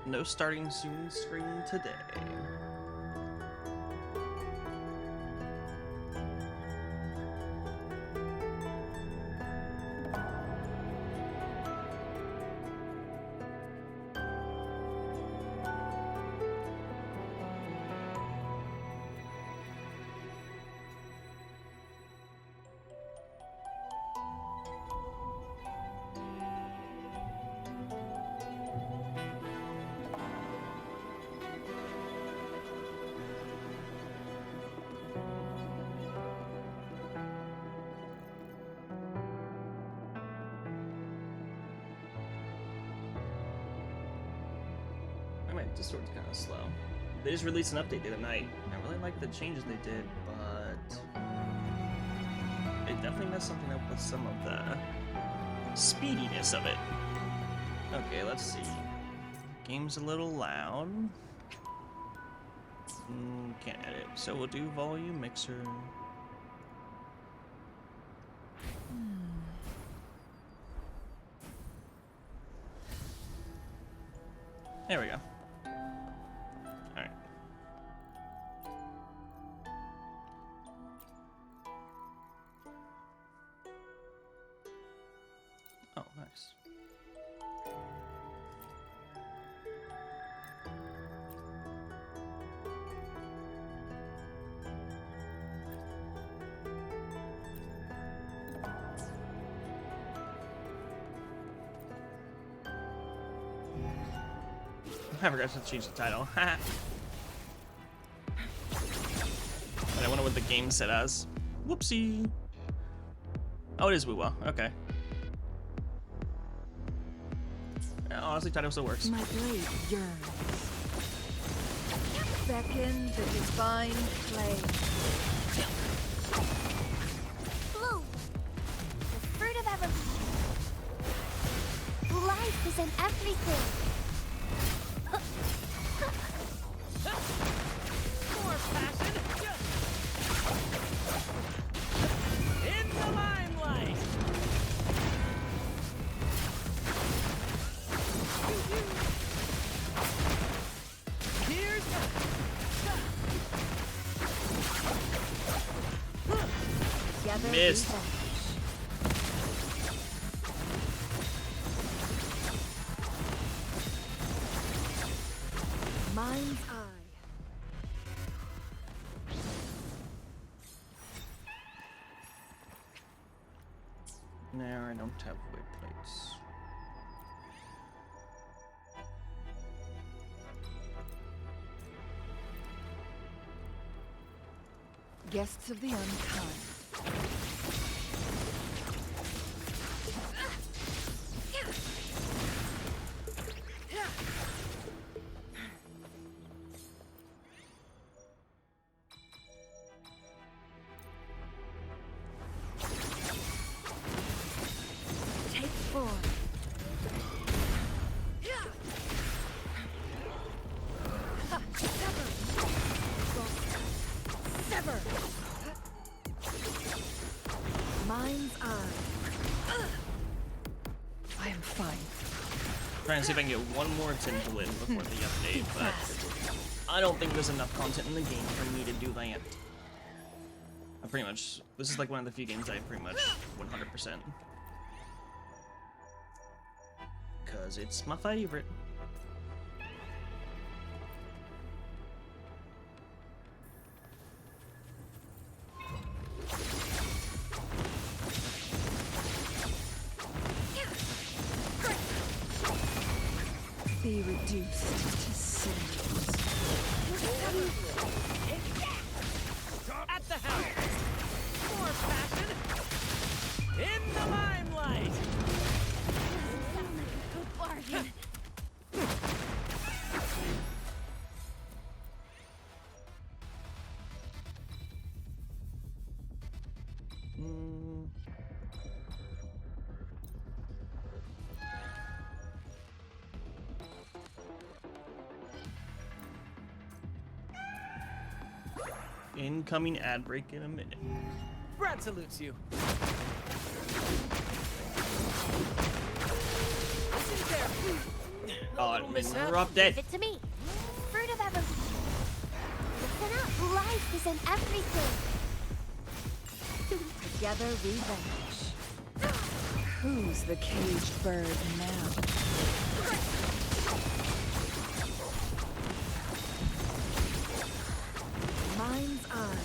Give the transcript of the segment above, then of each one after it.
No starting soon screen today. My Discord's kind of slow. They just released an update the other night. I really like the changes they did, but they definitely messed something up with some of the speediness of it. Okay, let's see. Game's a little loud. Can't edit, so we'll do volume mixer. There we go. Alright. Oh, nice. I forgot to change the title. But I wonder what the game set as. Whoopsie. Oh, it is Woo-Wah. Okay. Yeah, honestly, title still works. My blade yearns. Beckon the divine flame. Blue, the fruit of evolution. Life is in everything. More passion! In the limelight! Here's Together Missed. we vanish. Mind's eye. No, I don't have weight plates. Guests of the unkind. Take form. Sever. Mind's eye. I am fine. Trying to see if I can get one more Tintle in before the update, but I don't think there's enough content in the game for me to do that. I pretty much, this is like one of the few games I pretty much 100%. Cause it's my favorite. Be reduced to cinders. at the house! More passion! In the limelight! Sounds like a good bargain. Incoming ad break in a minute. Brants salutes you. Listen there, please. Oh, little it mishap. erupted. Give it to me. Fruit of evolution. Listen up. Life is in everything. Together we vanish. Who's the caged bird now? Mind's eye.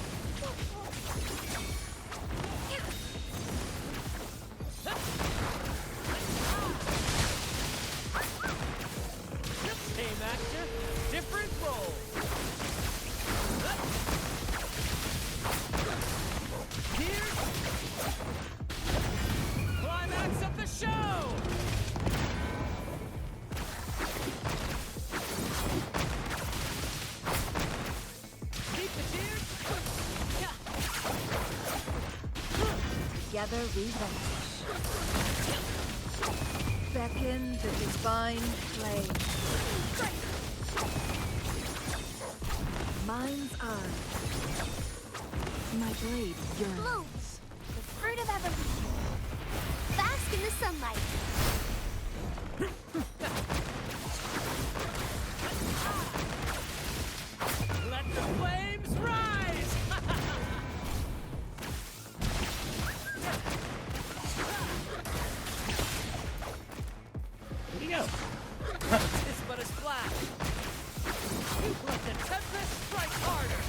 Same actor, different role. Here's climax of the show. Keep the tears. Together we vanish. Beckon the divine flame. Mind's eye. My blade yearns. Bloom. The fruit of evolution. Bask in the sunlight. Let the flames rise. Where'd he go? It's but a splash. Let the tempest strike harder.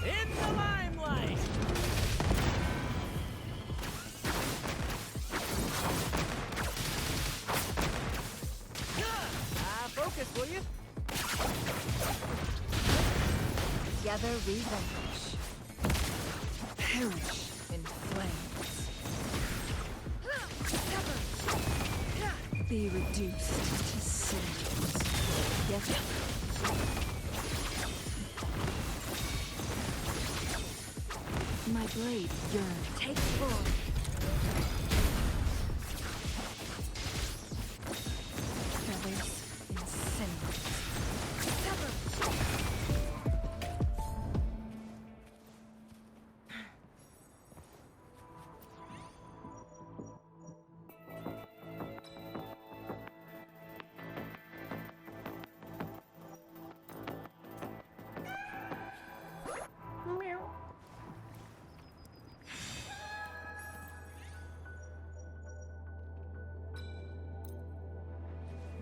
In the limelight. Focus, will you? Together we vanish. Perish in flames. Be reduced to cinders. Yes. My blade yearns. Take form. Feathers in cinders. Sever.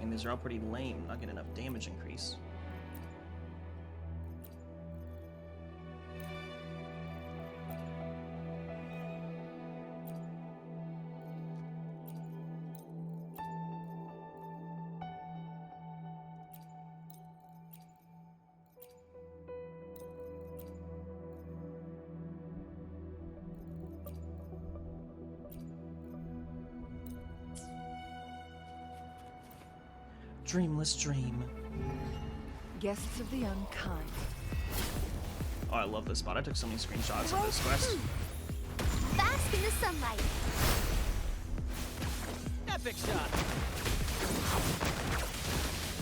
And these are all pretty lame, not getting enough damage increase. Dreamless dream. Guests of the unkind. Oh, I love this spot. I took so many screenshots of this quest. Bask in the sunlight. Epic shot.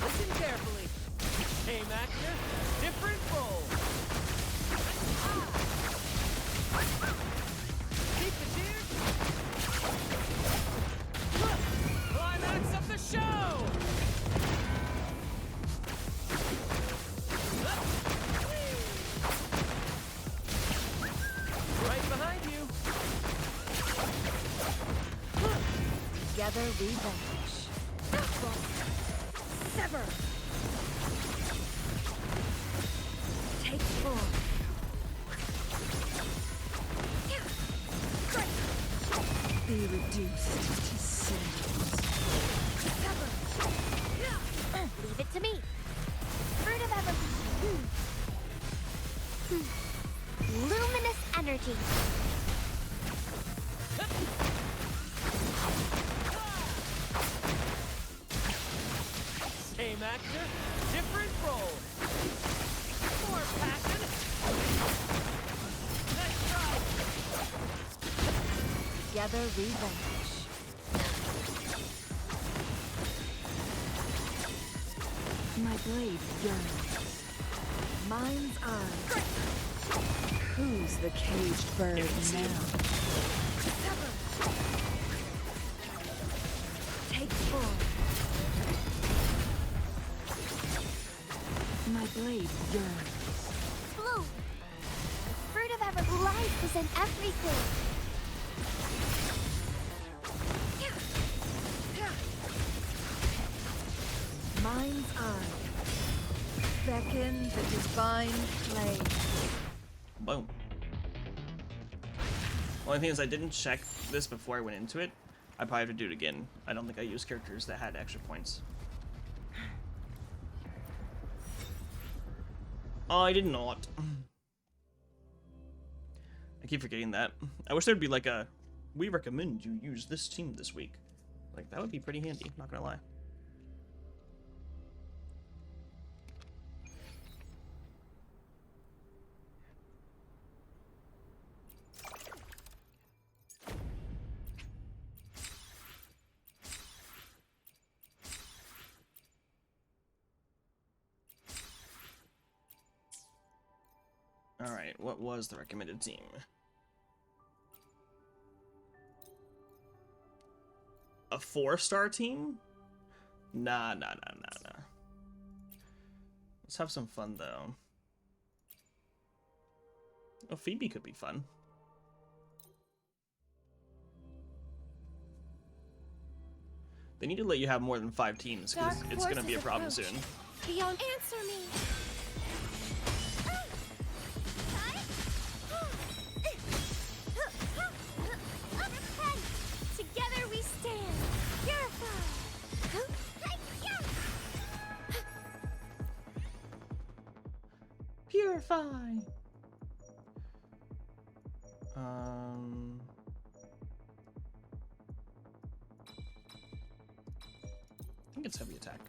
Listen carefully. Same actor, different role. Keep the tears. Climax of the show. Right behind you. Together we vanish. Sever. Take form. Be reduced to cinders. Sever. Leave it to me. Fruit of evolution. Luminous energy. Same actor, different role. More passion. Nice try. Together we vanish. My blade yearns. Mind's eye. Who's the caged bird now? Take form. My blade yearns. Bloom. The fruit of ever life is in everything. Mind's eye. Beckon the divine flame. Boom. Only thing is, I didn't check this before I went into it. I probably have to do it again. I don't think I used characters that had extra points. Oh, I did not. I keep forgetting that. I wish there'd be like a, we recommend you use this team this week. Like, that would be pretty handy, not gonna lie. Alright, what was the recommended team? A 4-star team? Nah. Let's have some fun, though. Oh, Phoebe could be fun. They need to let you have more than 5 teams, because it's gonna be a problem soon. Beyond, answer me. Together we stand. Purify. Purify. I think it's heavy attack.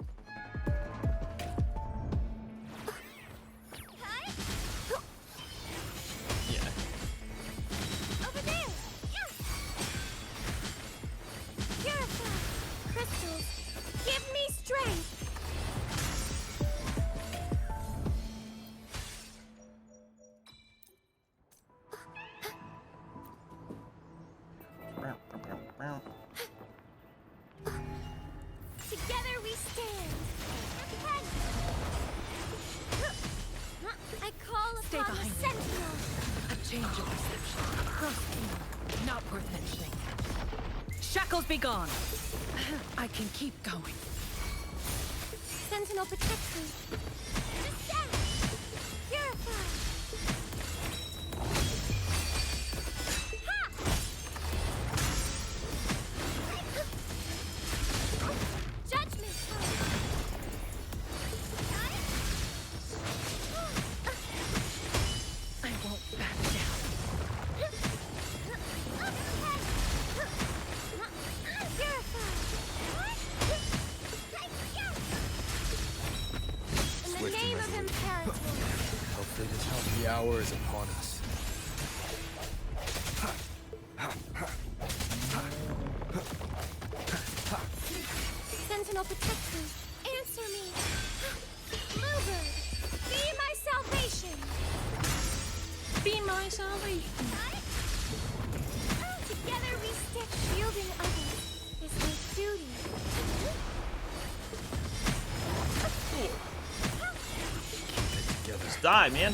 Yeah. Over there. Purify. Crystals, give me strength. Together we stand. I call Stay upon the behind me. sentinel. A change of perception. Cross not worth mentioning. Shackles be gone. I can keep going. Sentinel protect me. Descend. Purify. Ha! Judgment. I won't back down. In the Swift and name of resolute. imperative. Hopefully this helps. The hour is upon us. Sentinel protect me. Answer me. Bluebird, be my salvation. Be my salvation. Together we stick. Shielding others is my duty. Just die, man.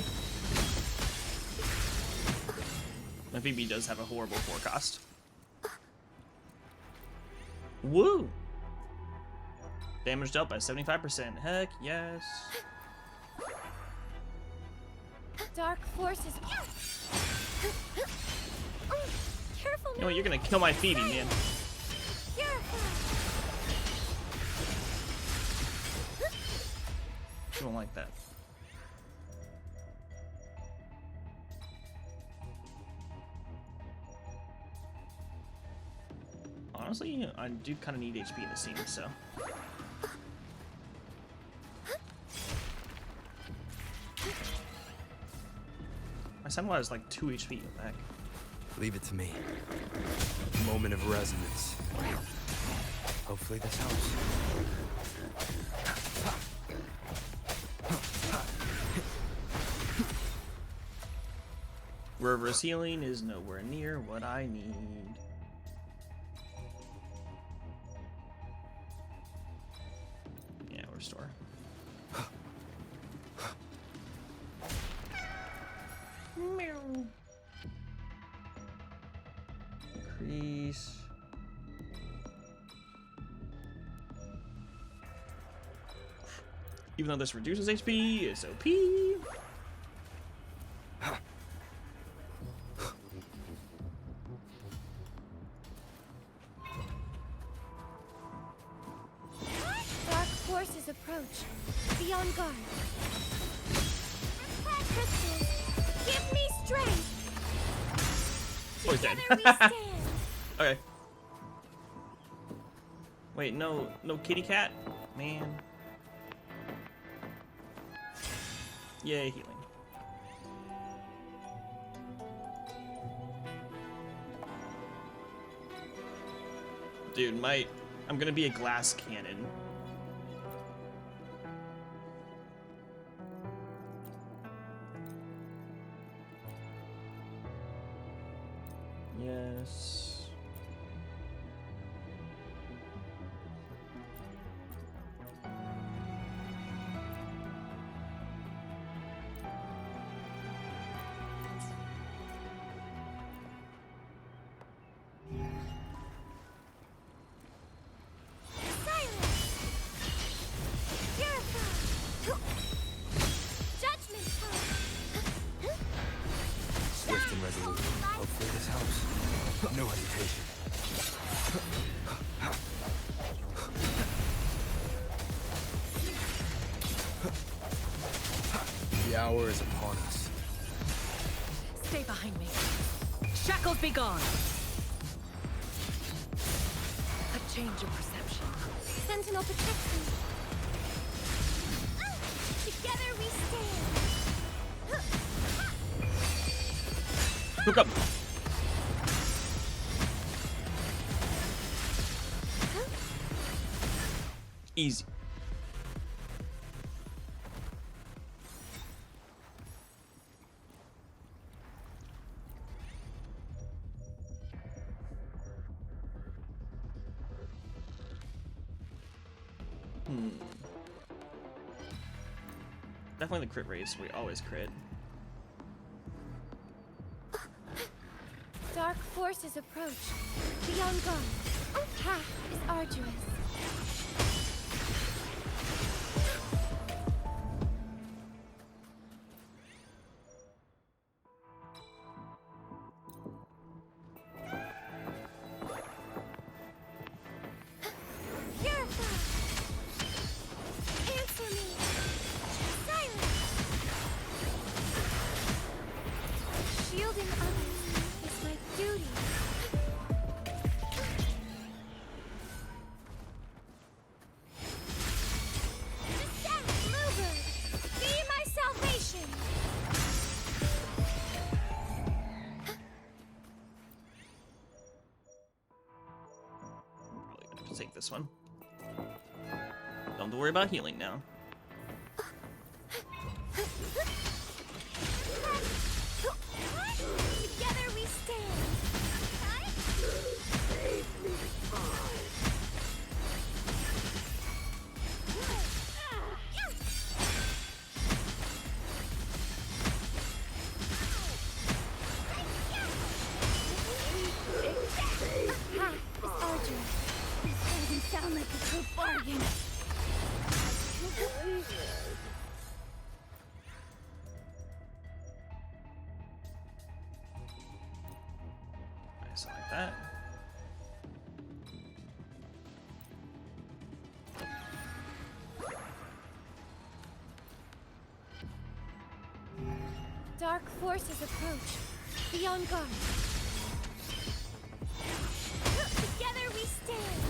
My Phoebe does have a horrible forecast. Woo! Damage dealt by 75%. Heck yes. Dark forces. Careful. You know what? You're gonna kill my Phoebe, man. She won't like that. Honestly, I do kind of need HP in this scene, so. My Senwa has like 2 HP. What the heck? Leave it to me. Moment of resonance. Hopefully this helps. Reverse healing is nowhere near what I need. Yeah, restore. Meow. Increase. Even though this reduces HP, it's OP. Dark forces approach. Be on guard. Black crystals, give me strength. Oh, he's dead. Together we stand. Okay. Wait, no kitty cat? Man. Yay, healing. Dude, I'm gonna be a glass cannon. Yes. Swift and resolute. Hopefully this helps. No hesitation. The hour is upon us. Stay behind me. Shackles be gone. A change of perception. Sentinel protection. Together we stand. Hook up. Easy. Definitely the crit race. We always crit. Dark forces approach. Be on guard. Our path is arduous. Purify. Answer me. Silence. Shielding others is my duty. Descend, mover. Be my salvation. Probably gonna have to take this one. Don't have to worry about healing now. Together we stand. Path is arduous. This doesn't sound like a good bargain. Nice, I like that. Dark forces approach. Be on guard. Together we stand.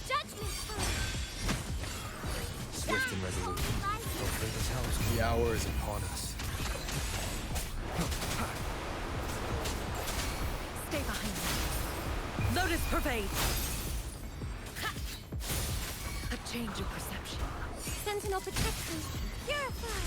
Judgment time. Swift and resolute. Hopefully this helps. The hour is upon us. Stay behind me. Lotus pervade. Ha! A change of perception. Sentinel protection. Purify.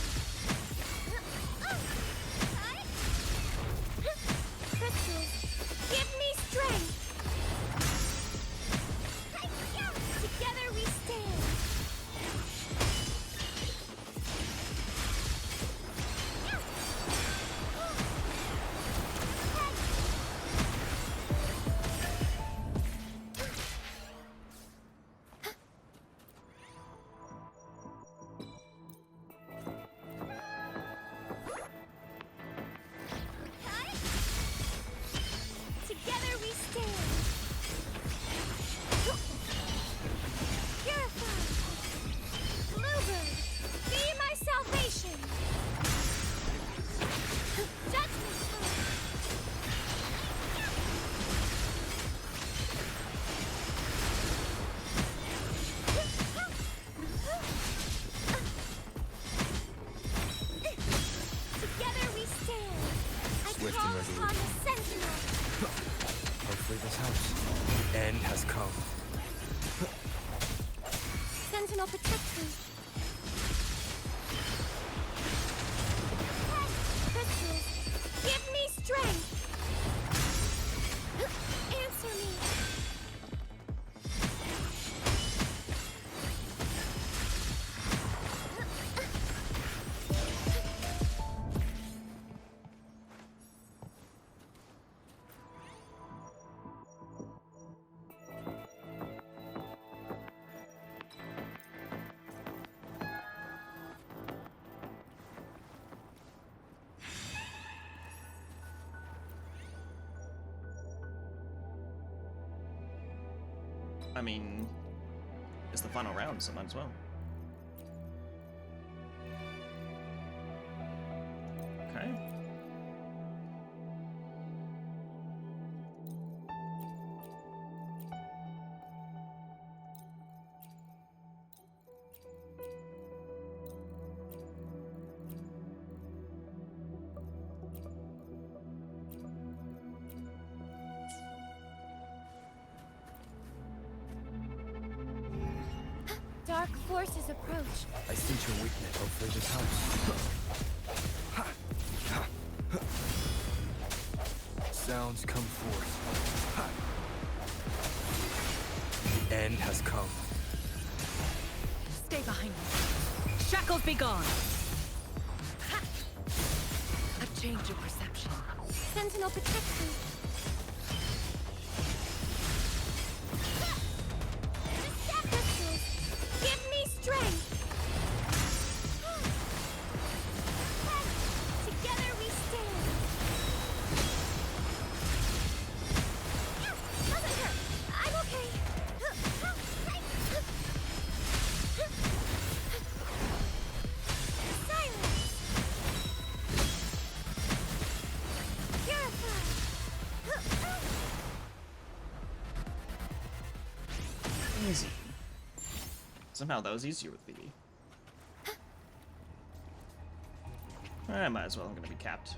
Swift and Call resolute. upon the sentinel. Hopefully this helps. End has come. Sentinel protects me. Crystals, give me strength. Answer me. I mean, it's the final round, so might as well. Okay. Dark forces approach. I sense your weakness. Hopefully this helps. Sounds come forth. The end has come. Stay behind me. Shackles be gone. Ha! A change of perception. Sentinel protects me. Crystals, give me strength. Together we stand. Doesn't hurt. I'm okay. Silence. Purify. Easy. Somehow that was easier with VD. I might as well, I'm gonna be capped.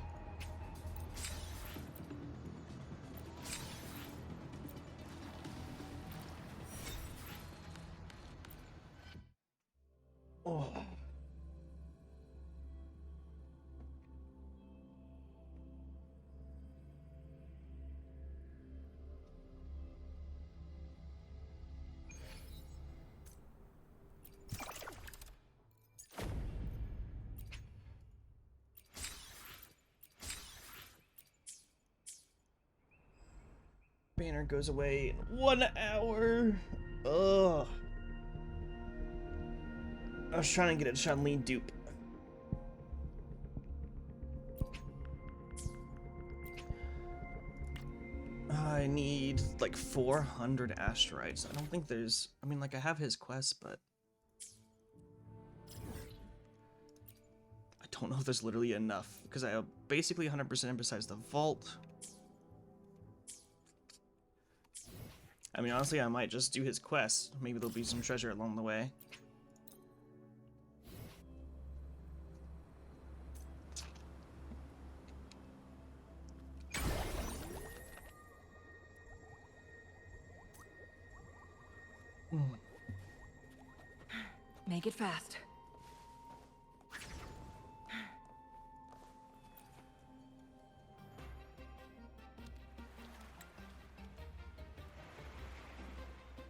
Oh. Banner goes away in 1 hour. Ugh. I was trying to get a Chun-Li dupe. I need like 400 asteroids. I don't think there's... I mean, like, I have his quest, but... I don't know if there's literally enough. Because I have basically 100% besides the vault. I mean, honestly, I might just do his quest. Maybe there'll be some treasure along the way. Make it fast.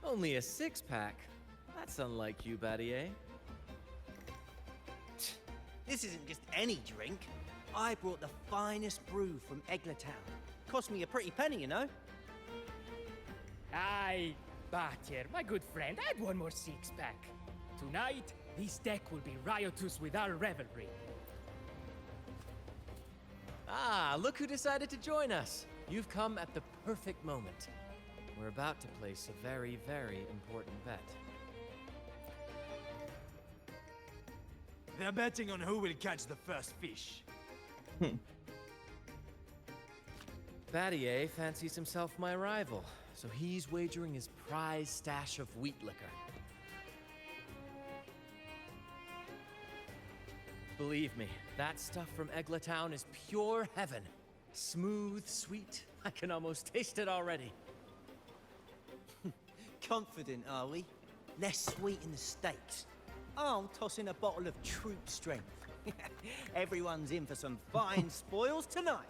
Only a six-pack. That's unlike you, Battier. This isn't just any drink. I brought the finest brew from Eglertown. Cost me a pretty penny, you know? Aye, Batir, my good friend, add one more six-pack. Tonight, this deck will be riotous with our revelry. Ah, look who decided to join us. You've come at the perfect moment. We're about to place a very, very important bet. They're betting on who will catch the first fish. Battier fancies himself my rival, so he's wagering his prize stash of wheat liquor. Believe me, that stuff from Eglertown is pure heaven. Smooth, sweet. I can almost taste it already. Confident, are we? Less sweet in the steaks. I'll toss in a bottle of troop strength. Everyone's in for some fine spoils tonight.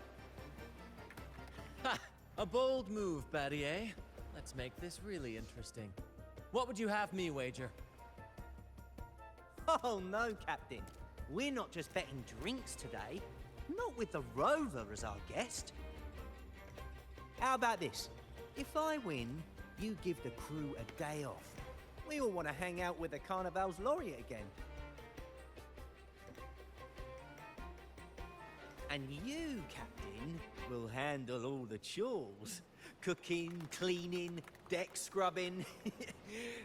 Ha! A bold move, Battier. Let's make this really interesting. What would you have me wager? Oh no, Captain. We're not just betting drinks today. Not with the Rover as our guest. How about this? If I win, you give the crew a day off. We all want to hang out with the Carnival's laureate again. And you, Captain, will handle all the chores. Cooking, cleaning, deck scrubbing.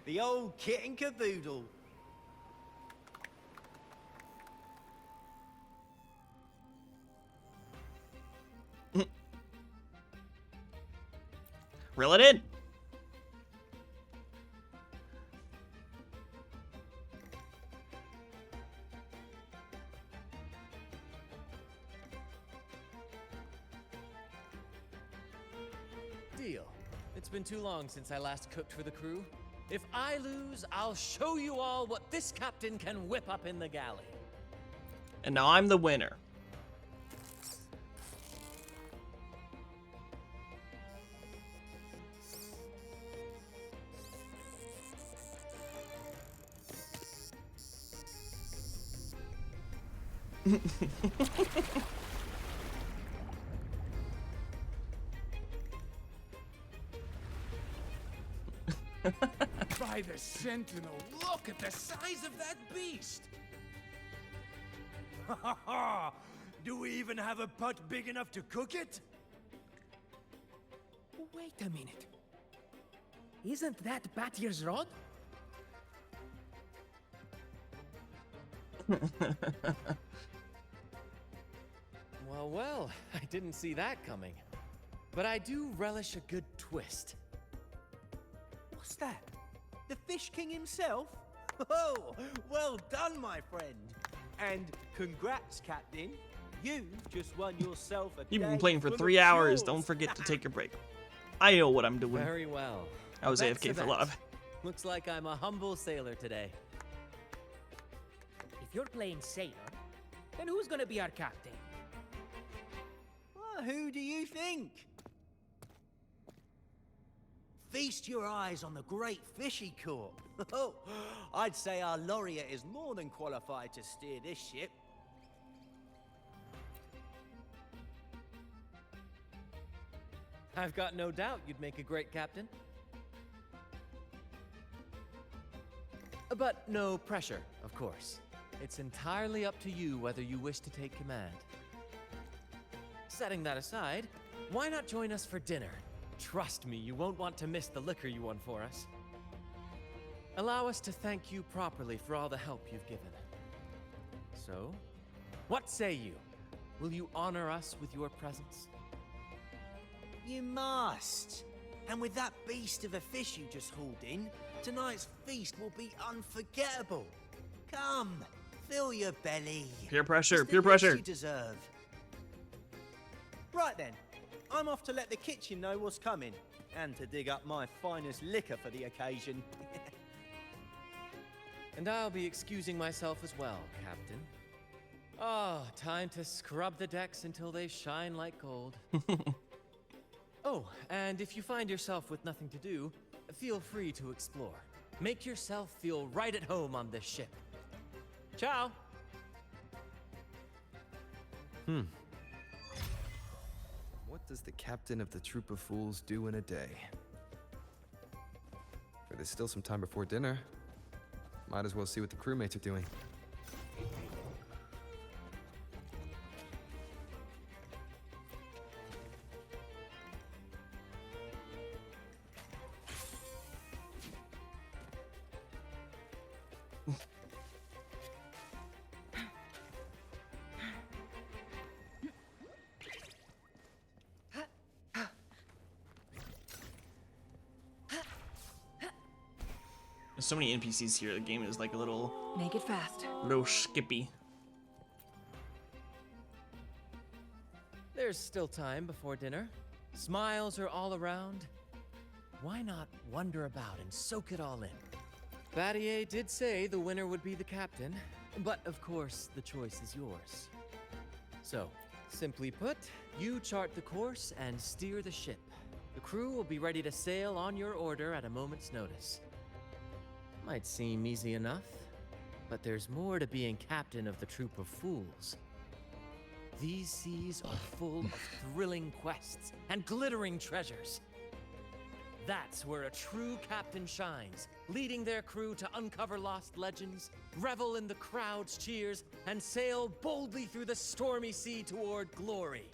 The old kit and caboodle. Reel it in. Deal. It's been too long since I last cooked for the crew. If I lose, I'll show you all what this captain can whip up in the galley. And now I'm the winner. By the Sentinel, look at the size of that beast! Ha ha! Do we even have a pot big enough to cook it? Wait a minute. Isn't that Battier's rod? Well, well, I didn't see that coming. But I do relish a good twist. What's that? The Fish King himself? Oh, well done, my friend. And congrats, Captain. You've just won yourself a You've been day playing for full of 3 hours. chores. Don't forget to take your break. I know what I'm doing. Very well. I was That's AFK for a bet. lot of it. Looks like I'm a humble sailor today. If you're playing sailor, then who's gonna be our captain? Well, who do you think? Feast your eyes on the great fishy caught. Oh, I'd say our laureate is more than qualified to steer this ship. I've got no doubt you'd make a great captain. But no pressure, of course. It's entirely up to you whether you wish to take command. Setting that aside, why not join us for dinner? Trust me, you won't want to miss the liquor you won for us. Allow us to thank you properly for all the help you've given. So, what say you? Will you honor us with your presence? You must. And with that beast of a fish you just hauled in, tonight's feast will be unforgettable. Come, fill your belly. Peer pressure, It's the peer rest pressure. you deserve. Right then, I'm off to let the kitchen know what's coming, and to dig up my finest liquor for the occasion. And I'll be excusing myself as well, Captain. Oh, time to scrub the decks until they shine like gold. Oh, and if you find yourself with nothing to do, feel free to explore. Make yourself feel right at home on this ship. Ciao! What does the captain of the troop of fools do in a day? There's still some time before dinner. Might as well see what the crewmates are doing. There's so many NPCs here. The game is like a little Make it fast. skippy. there's still time before dinner. Smiles are all around. Why not wander about and soak it all in? Battier did say the winner would be the captain, but of course the choice is yours. So, simply put, you chart the course and steer the ship. The crew will be ready to sail on your order at a moment's notice. Might seem easy enough, but there's more to being captain of the troop of fools. These seas are full of thrilling quests and glittering treasures. That's where a true captain shines, leading their crew to uncover lost legends, revel in the crowd's cheers, and sail boldly through the stormy sea toward glory.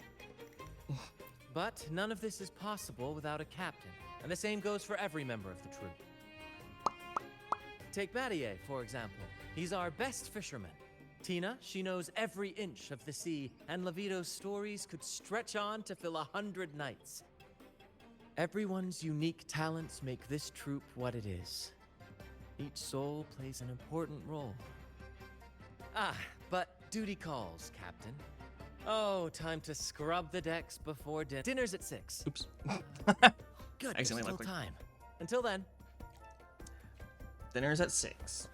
But none of this is possible without a captain, and the same goes for every member of the troop. Take Battier, for example. He's our best fisherman. Tina, she knows every inch of the sea, and Levito's stories could stretch on to fill 100 nights. Everyone's unique talents make this troop what it is. Each soul plays an important role. Ah, but duty calls, Captain. Oh, time to scrub the decks before dinner. Dinner's at 6. Oops. Good, there's Accidentally still left click. time. Until then. Dinner's at 6.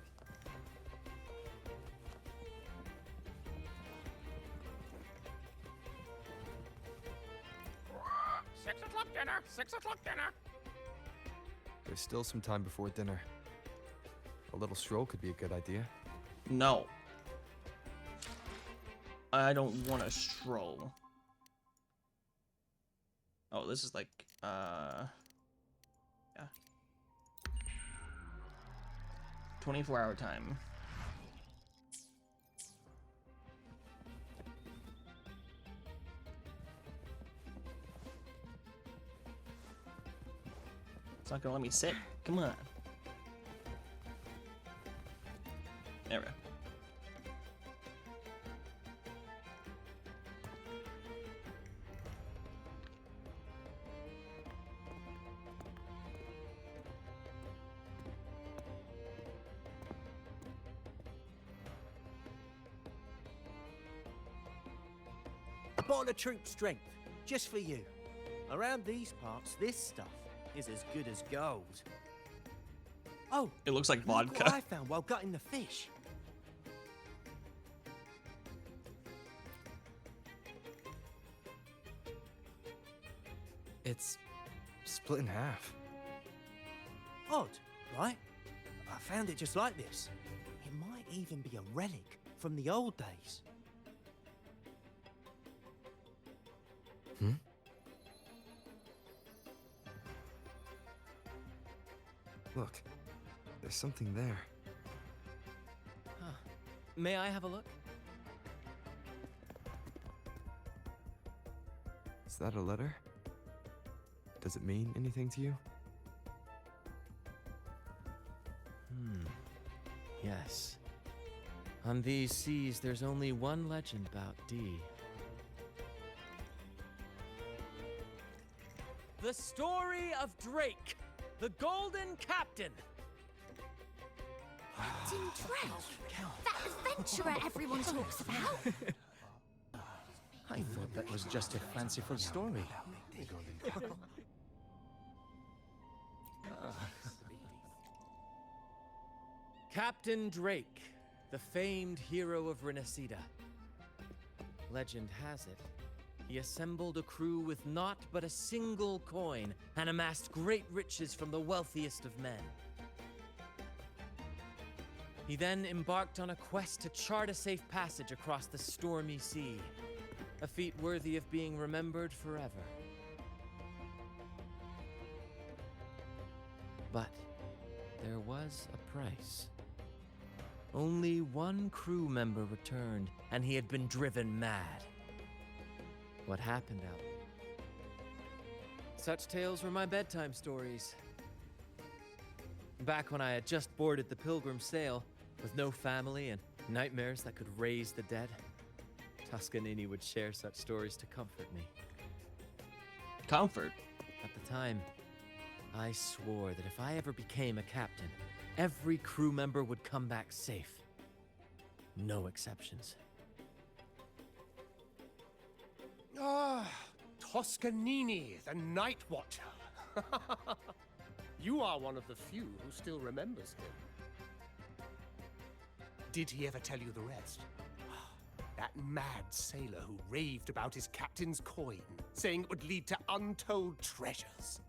Dinner. 6 o'clock dinner. There's still some time before dinner. A little stroll could be a good idea. No. I don't want to stroll. Oh, this is like, yeah. 24-hour time. It's not gonna let me sit. Come on. There we go. A bottle of troop strength, just for you. Around these parts, this stuff is as good as gold. Oh, It looks like look vodka. what I found while gutting the fish. It's split in half. Odd, right? I found it just like this. It might even be a relic from the old days. Hmm? Look, there's something there. Huh. May I have a look? Is that a letter? Does it mean anything to you? Yes. On these seas, there's only one legend about D. The story of Drake, the Golden Captain. Captain Drake? That adventurer everyone talks about? I thought that was just a fanciful story. Captain Drake, the famed hero of Renacida. Legend has it, he assembled a crew with naught but a single coin and amassed great riches from the wealthiest of men. He then embarked on a quest to chart a safe passage across the stormy sea, a feat worthy of being remembered forever. But there was a price. Only one crew member returned, and he had been driven mad. What happened out? Such tales were my bedtime stories. Back when I had just boarded the Pilgrim sail, with no family and nightmares that could raise the dead, Toscanini would share such stories to comfort me. Comfort. At the time, I swore that if I ever became a captain, every crew member would come back safe. No exceptions. Ah, Toscanini, the Night Watcher. You are one of the few who still remembers him. Did he ever tell you the rest? That mad sailor who raved about his captain's coin, saying it would lead to untold treasures.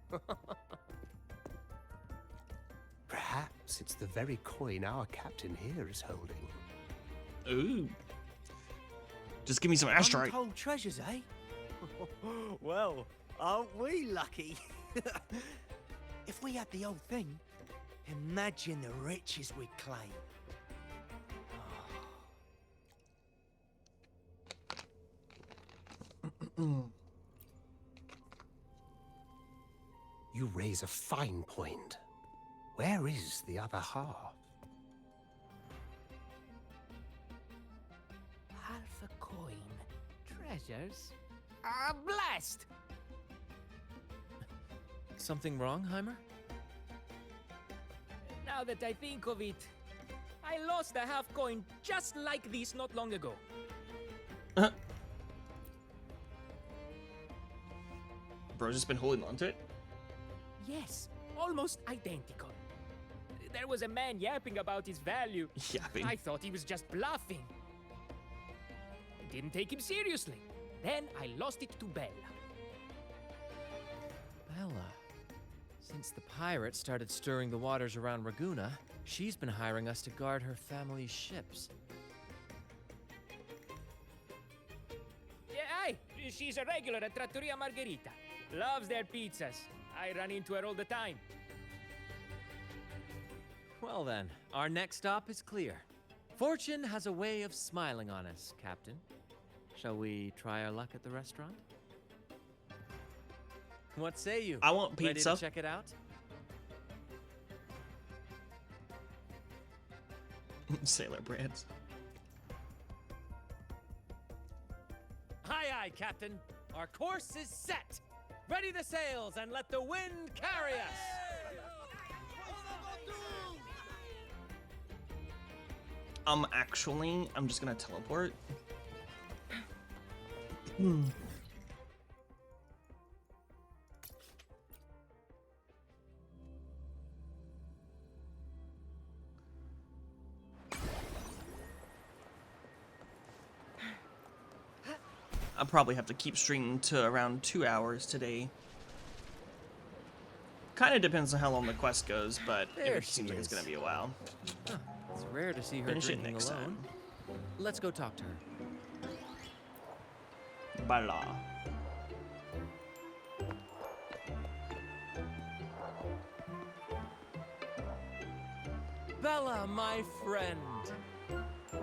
Perhaps it's the very coin our captain here is holding. Ooh. Just give me some asteroid. Untold treasures, eh? Well, aren't we lucky? If we had the whole thing, imagine the riches we'd claim. You raise a fine point. Where is the other half? Half a coin. Treasures? Ah, blast! Something wrong, Heimer? Now that I think of it, I lost a half coin just like this not long ago. Bro's just been holding on to it? Yes, almost identical. There was a man yapping about his value. Yapping. I thought he was just bluffing. I didn't take him seriously. Then I lost it to Bella. Bella. Since the pirates started stirring the waters around Raguna, she's been hiring us to guard her family's ships. Yeah, aye, she's a regular at Trattoria Margherita. Loves their pizzas. I run into her all the time. Well then, our next stop is clear. Fortune has a way of smiling on us, Captain. Shall we try our luck at the restaurant? What say you? I want Ready pizza. to check it out? Sailor Brants. Aye, aye, Captain. Our course is set. Ready the sails and let the wind carry us. Actually, I'm just gonna teleport. I'll probably have to keep streaming to around 2 hours today. Kind of depends on how long the quest goes, but There it seems she like it's is. gonna be a while. Huh, it's rare to see her Finish it drinking next alone. time. Let's go talk to her. Bala. Bella, my friend.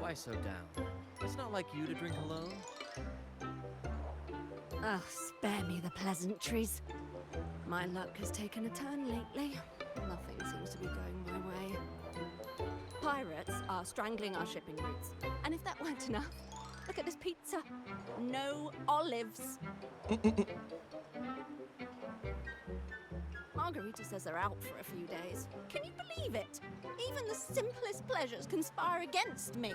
Why so down? It's not like you to drink alone. Oh, spare me the pleasantries. My luck has taken a turn lately. Nothing seems to be going my way. Pirates are strangling our shipping routes. And if that weren't enough, look at this pizza. No olives. Margarita says they're out for a few days. Can you believe it? Even the simplest pleasures conspire against me.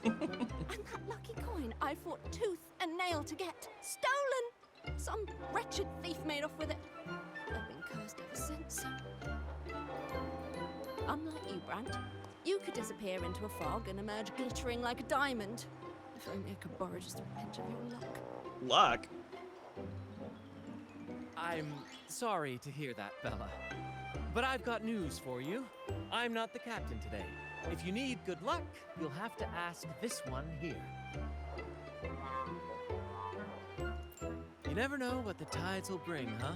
And that lucky coin I fought tooth and nail to get, stolen! Some wretched thief made off with it. I've been cursed ever since. Unlike you, Brant, you could disappear into a fog and emerge glittering like a diamond. If only I could borrow just a pinch of your luck. Luck? I'm sorry to hear that, Bella. But I've got news for you. I'm not the captain today. If you need good luck, you'll have to ask this one here. You never know what the tides will bring, huh?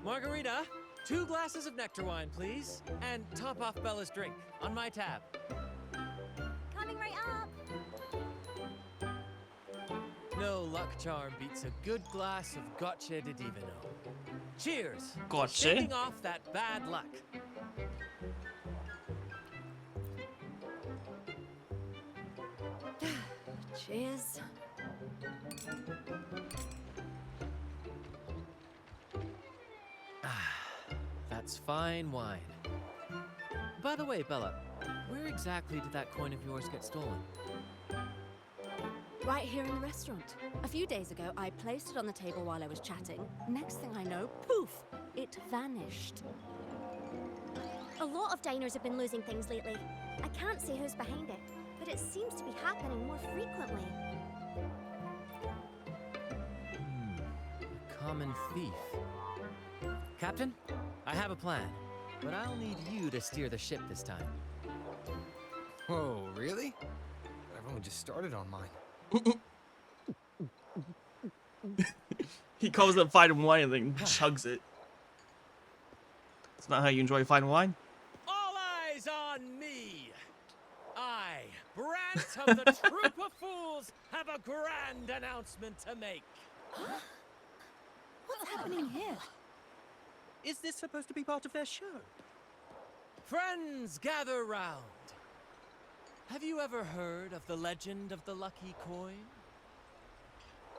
Margarita, 2 glasses of nectar wine, please. And top off Bella's drink on my tab. Coming right up. No luck charm beats a good glass of gocce di divino. Cheers! Gocce? Shaking off that bad luck. Cheers. That's fine wine. By the way, Bella, where exactly did that coin of yours get stolen? Right here in the restaurant. A few days ago, I placed it on the table while I was chatting. Next thing I know, poof, it vanished. A lot of diners have been losing things lately. I can't say who's behind it, but it seems to be happening more frequently. Common thief. Captain, I have a plan, but I'll need you to steer the ship this time. Whoa, really? I've only just started on mine. He calls it fine wine and then chugs it. It's not how you enjoy fine wine. All eyes on me! I, Brants of the Troop of Fools, have a grand announcement to make. What's happening here? Is this supposed to be part of their show? Friends, gather round. Have you ever heard of the legend of the lucky coin?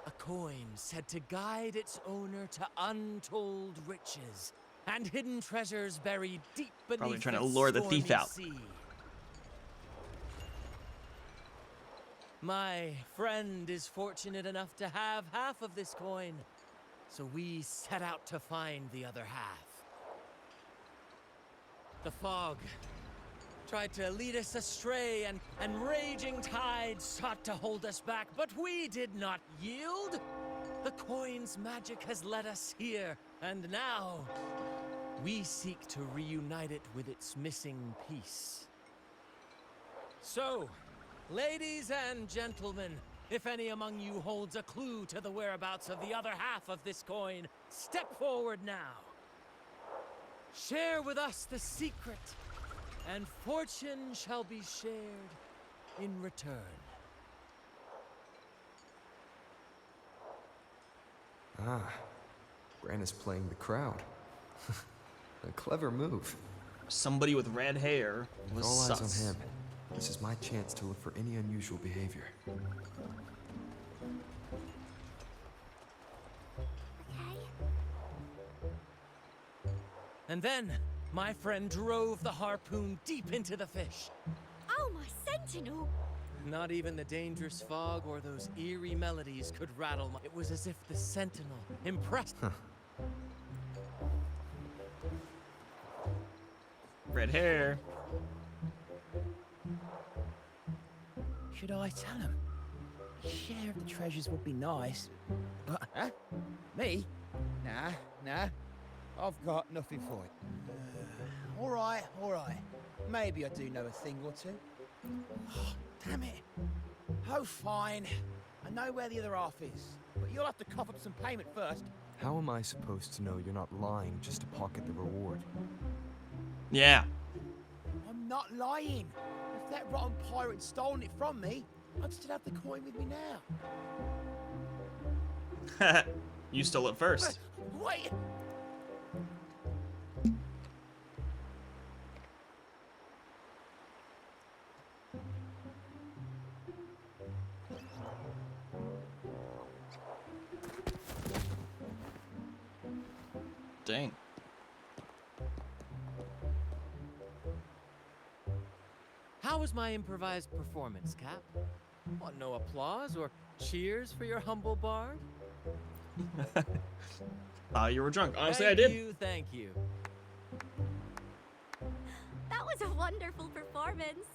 A coin said to guide its owner to untold riches and hidden treasures buried deep beneath Probably trying to its lure the thief stormy out. sea. My friend is fortunate enough to have half of this coin, so we set out to find the other half. The fog tried to lead us astray, and raging tides sought to hold us back, but we did not yield. The coin's magic has led us here, and now we seek to reunite it with its missing piece. So, ladies and gentlemen, if any among you holds a clue to the whereabouts of the other half of this coin, step forward now. Share with us the secret, and fortune shall be shared in return. Ah, Bran is playing the crowd. A clever move. Somebody with red hair was All eyes sus. on him. This is my chance to look for any unusual behavior. Okay. And then, my friend drove the harpoon deep into the fish. Oh, my sentinel! Not even the dangerous fog or those eerie melodies could rattle my... It was as if the sentinel, impressed... Red hair. Should I tell him? Share of the treasures would be nice. But, huh? Me? Nah. I've got nothing for it. All right. Maybe I do know a thing or two. Oh, damn it. Oh, fine. I know where the other half is, but you'll have to cough up some payment first. How am I supposed to know you're not lying just to pocket the reward? Yeah. I'm not lying. If that rotten pirate'd stolen it from me, I'd still have the coin with me now. You stole it first. Wait! Dang. How was my improvised performance, Cap? Want no applause or cheers for your humble bard? You were drunk. Honestly, I did. Thank you. That was a wonderful performance.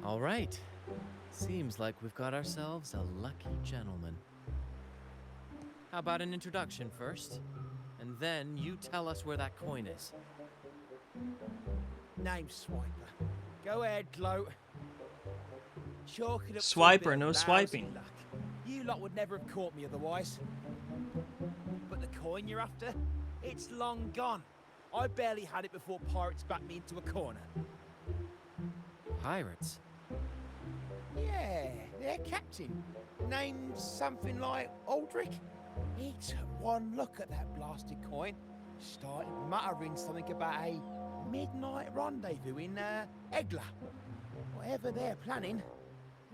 All right. Seems like we've got ourselves a lucky gentleman. How about an introduction first? And then you tell us where that coin is. Name's Swiper. Go ahead, gloat. Chalk it up to a Swiper, bit of no lousy swiping. luck. You lot would never have caught me otherwise. But the coin you're after, it's long gone. I barely had it before pirates backed me into a corner. Pirates? Yeah, their captain. Named something like Aldrich. He took one look at that blasted coin, started muttering something about a midnight rendezvous in Egla. Whatever they're planning.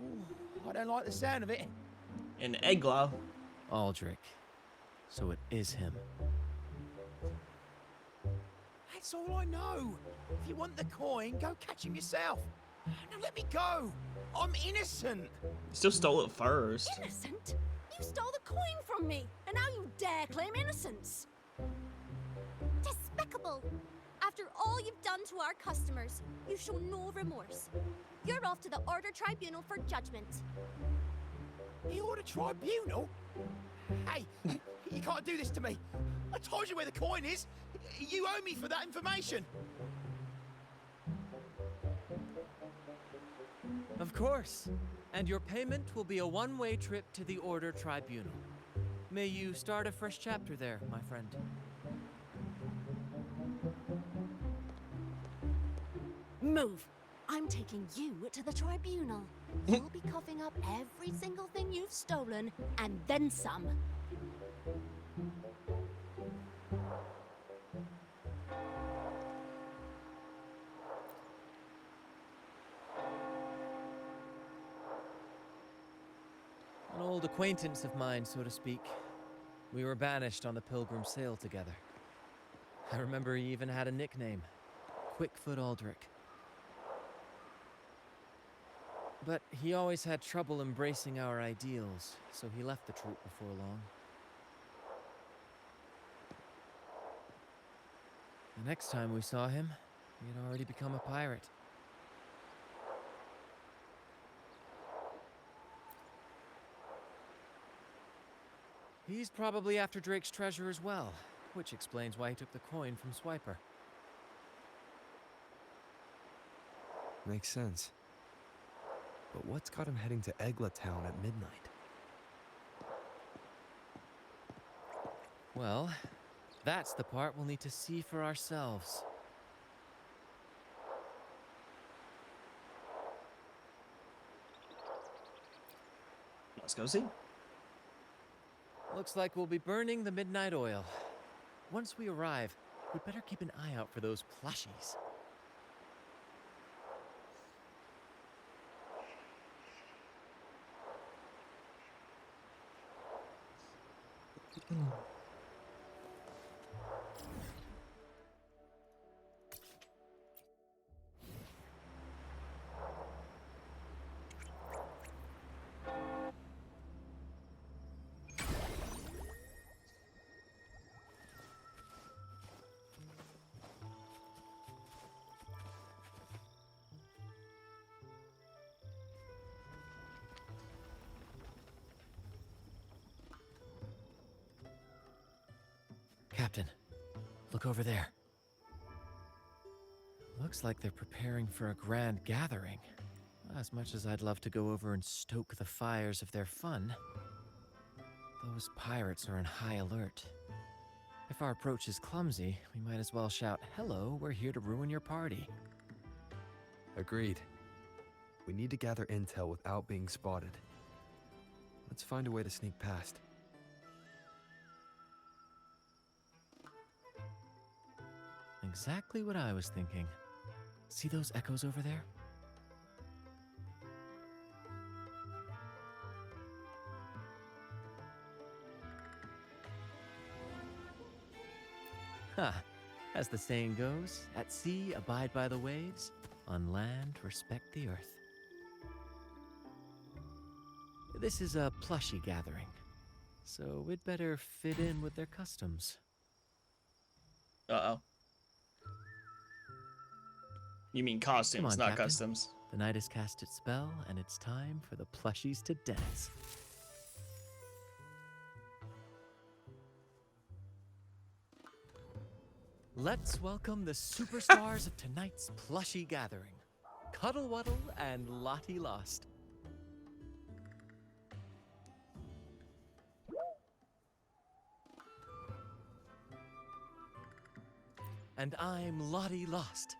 Ooh, I don't like the sound of it. In Egla. Aldrich. So it is him. That's all I know. If you want the coin, go catch him yourself. Now let me go. I'm innocent. You still stole it first. Innocent? You stole the coin from me, and now you dare claim innocence. Despicable! After all you've done to our customers, you show no remorse. You're off to the Order Tribunal for judgment. The Order Tribunal? Hey, you can't do this to me. I told you where the coin is. You owe me for that information. Of course. And your payment will be a one-way trip to the Order Tribunal. May you start a fresh chapter there, my friend. Move. I'm taking you to the tribunal. You'll be coughing up every single thing you've stolen, and then some. An old acquaintance of mine, so to speak. We were banished on the Pilgrim Sail together. I remember he even had a nickname, Quickfoot Aldrich. But he always had trouble embracing our ideals, so he left the troop before long. The next time we saw him, he had already become a pirate. He's probably after Drake's treasure as well, which explains why he took the coin from Swiper. Makes sense. But what's got him heading to Egla Town at midnight? Well, that's the part we'll need to see for ourselves. Let's go see. Looks like we'll be burning the midnight oil. Once we arrive, we'd better keep an eye out for those plushies. Captain, look over there. Looks like they're preparing for a grand gathering. As much as I'd love to go over and stoke the fires of their fun, those pirates are in high alert. If our approach is clumsy, we might as well shout, "Hello, we're here to ruin your party." Agreed. We need to gather intel without being spotted. Let's find a way to sneak past. Exactly what I was thinking. See those echoes over there? Ha! As the saying goes, at sea abide by the waves, on land respect the earth. This is a plushie gathering, so we'd better fit in with their customs. Uh-oh. You mean costumes, Come on, not Captain. customs. The night has cast its spell, and it's time for the plushies to dance. Let's welcome the superstars of tonight's plushie gathering, Cuddle Wuddle and Lottie Lost. And I'm Lottie Lost.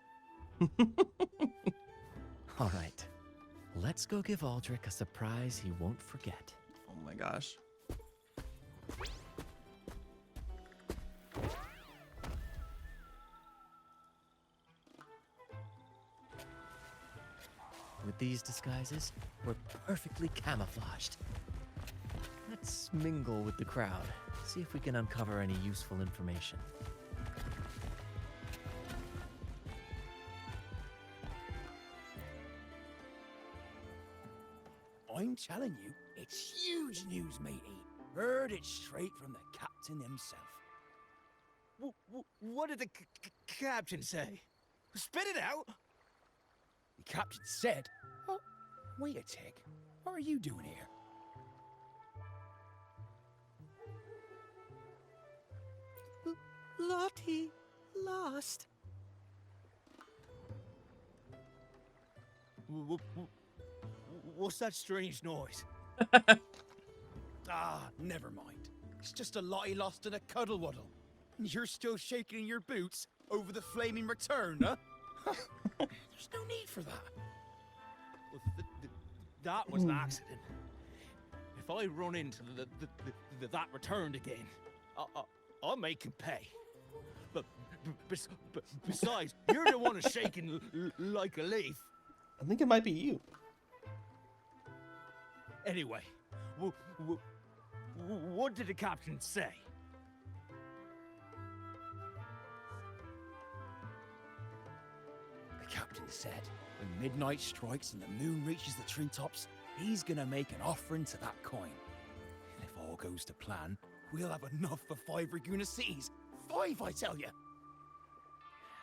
All right, let's go give Aldrich a surprise he won't forget. Oh my gosh. With these disguises, we're perfectly camouflaged. Let's mingle with the crowd, see if we can uncover any useful information. I'm telling you, it's huge news, matey. Heard it straight from the captain himself. What did the captain say? Spit it out! The captain said, oh, wait a tick. What are you doing here? Lottie, lost. What's that strange noise? Never mind. It's just a Lottie lost in a cuddle waddle. And you're still shaking in your boots over the flaming return, huh? There's no need for that. Well, that was an accident. If I run into that returned again, I'll make him pay. But besides, you're the one who's shaking like a leaf. I think it might be you. Anyway, what did the captain say? The captain said when midnight strikes and the moon reaches the treetops, he's gonna make an offering to that coin. And if all goes to plan, we'll have enough for 5 Raguna cities. 5, I tell you!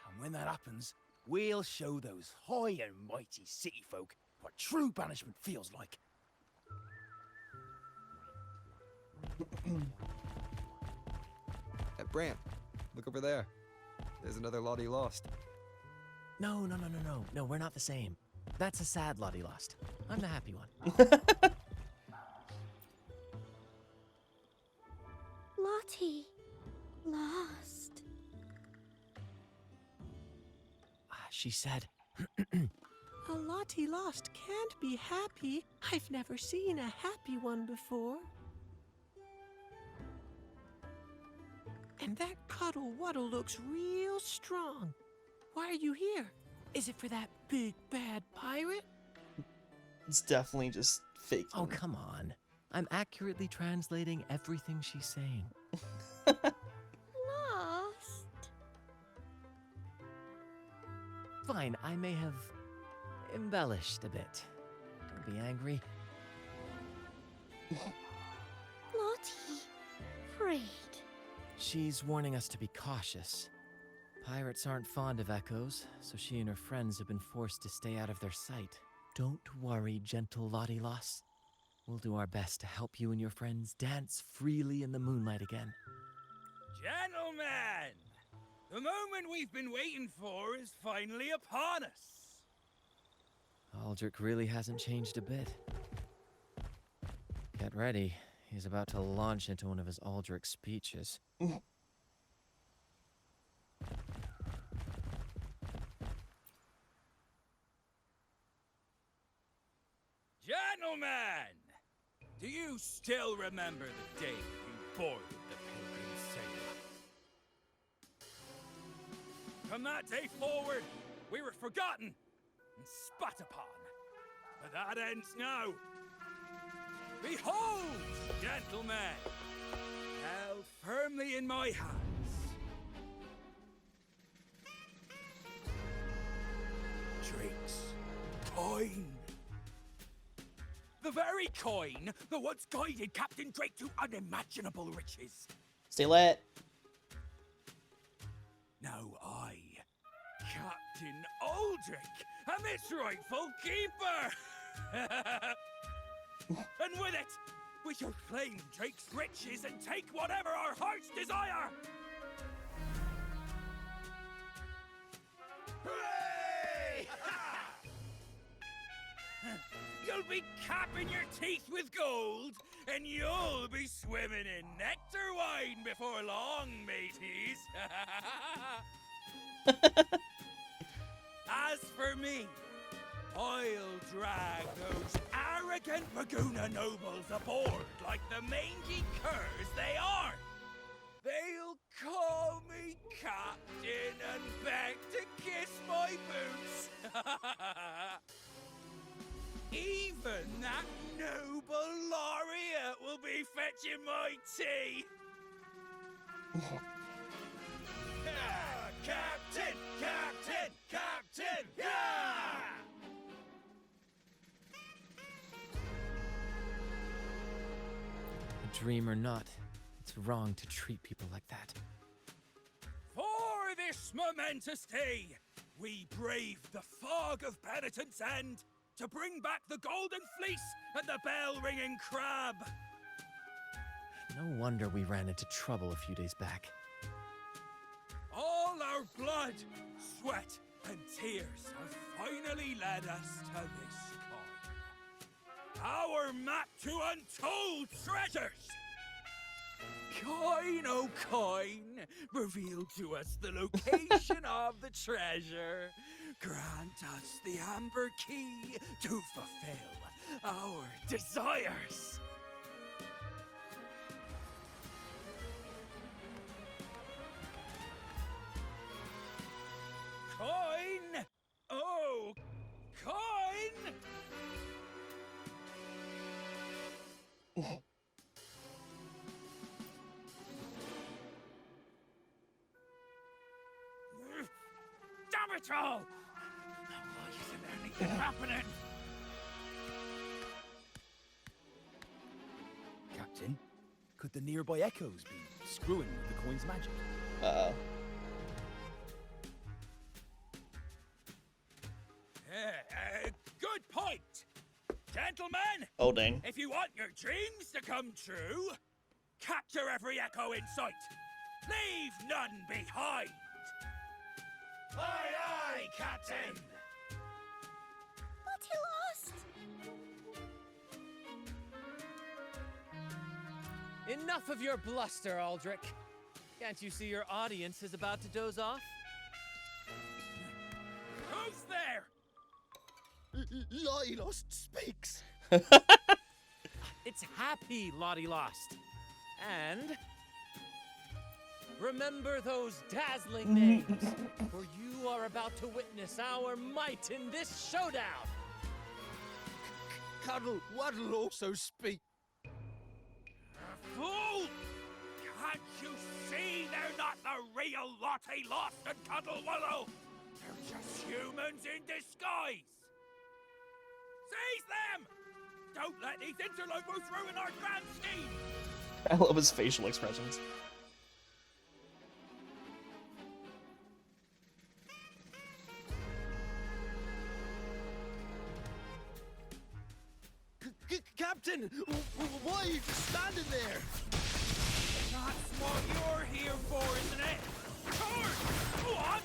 And when that happens, we'll show those high and mighty city folk what true banishment feels like. Brant, look over there. There's another Lottie lost. No, we're not the same. That's a sad Lottie lost. I'm the happy one. Lottie, lost. She said, A Lottie lost can't be happy. I've never seen a happy one before. And that cuddle waddle looks real strong. Why are you here? Is it for that big bad pirate? It's definitely just fake. oh, come on. I'm accurately translating everything she's saying. Lost. Fine, I may have embellished a bit. Don't be angry. Lottie, afraid. She's warning us to be cautious. Pirates aren't fond of echoes, so she and her friends have been forced to stay out of their sight. Don't worry, gentle Lottie Lost. We'll do our best to help you and your friends dance freely in the moonlight again. Gentlemen, the moment we've been waiting for is finally upon us. Aldrich really hasn't changed a bit. Get ready. He's about to launch into one of his Aldrich speeches. Gentlemen, do you still remember the day you boarded the Pilgrim Sailor? From that day forward, we were forgotten and spat upon. But that ends now. Behold, gentlemen, held firmly in my hands, Drake's coin. The very coin that once guided Captain Drake to unimaginable riches. Stay lit. Now I, Captain Aldrich, am its rightful keeper. And with it, we shall claim Drake's riches and take whatever our hearts desire. Hooray! You'll be capping your teeth with gold, and you'll be swimming in nectar wine before long, mateys. As for me, I'll drag those arrogant Raguna nobles aboard like the mangy curs they are. They'll call me captain and beg to kiss my boots. Even that noble laureate will be fetching my tea. Captain! Captain! Captain! Yeah! Dream or not, it's wrong to treat people like that. For this momentous day, we brave the fog of penitence and to bring back the golden fleece and the bell-ringing crab. No wonder we ran into trouble a few days back. All our blood, sweat, and tears have finally led us to this coin. Our map to untold treasures! Coin, oh coin, reveal to us the location of the treasure. Grant us the amber key to fulfill our desires. Coin! Oh, coin! Damn it all! Why isn't anything happening? Captain, could the nearby echoes be screwing with the coin's magic? Uh-oh. Good point! Gentlemen! Oh, dang. If you want your dreams to come true, capture every echo in sight. Leave none behind. Aye, aye, Captain! But he lost! Enough of your bluster, Aldrich. Can't you see your audience is about to doze off? Who's there? Lottie Lost speaks. It's happy Lottie lost. And remember those dazzling names, for you are about to witness our might in this showdown. Cuddle Waddle also speak. Fool! Can't you see they're not the real Lottie Lost and Cuddle Wallow? They're just humans in disguise. Seize them! Don't let these interlopers ruin our grand scheme! I love his facial expressions. Captain, why are you just standing there? That's what you're here for, isn't it? Charge! Go on!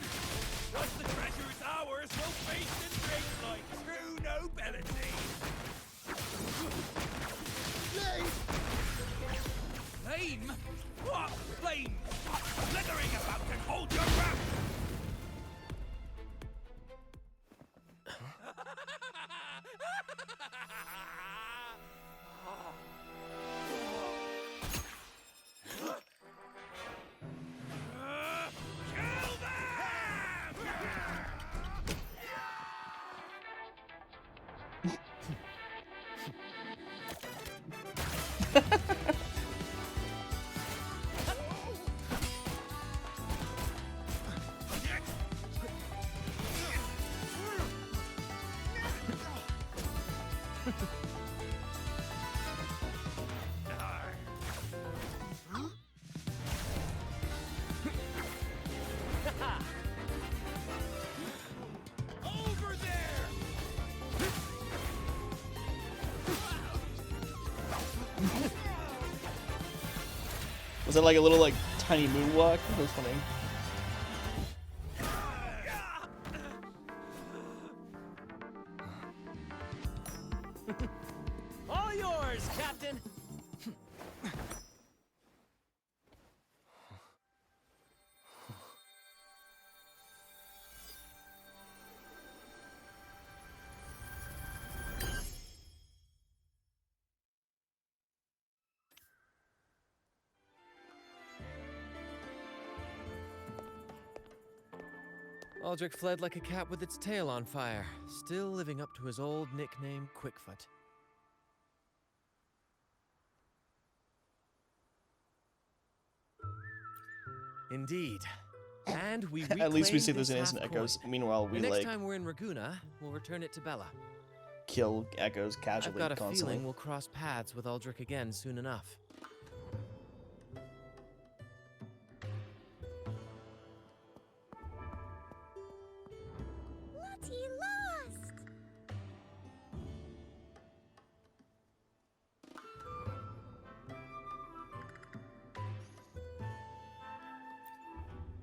Once the treasure is ours, we'll feast and drink like true nobility. Lame? What lame? Stop slithering about and hold your breath! Kill them! Over there! Was it like a little, like, tiny moonwalk? That was funny. All yours, Captain. Aldrich fled like a cat with its tail on fire, still living up to his old nickname, Quickfoot. Indeed. And we At least we reclaimed see those this innocent half echoes. coin. Meanwhile, we, The next like, time we're in Raguna, we'll return it to Bella. kill echoes I've casually got a constantly. feeling we'll cross paths with Aldrich again soon enough.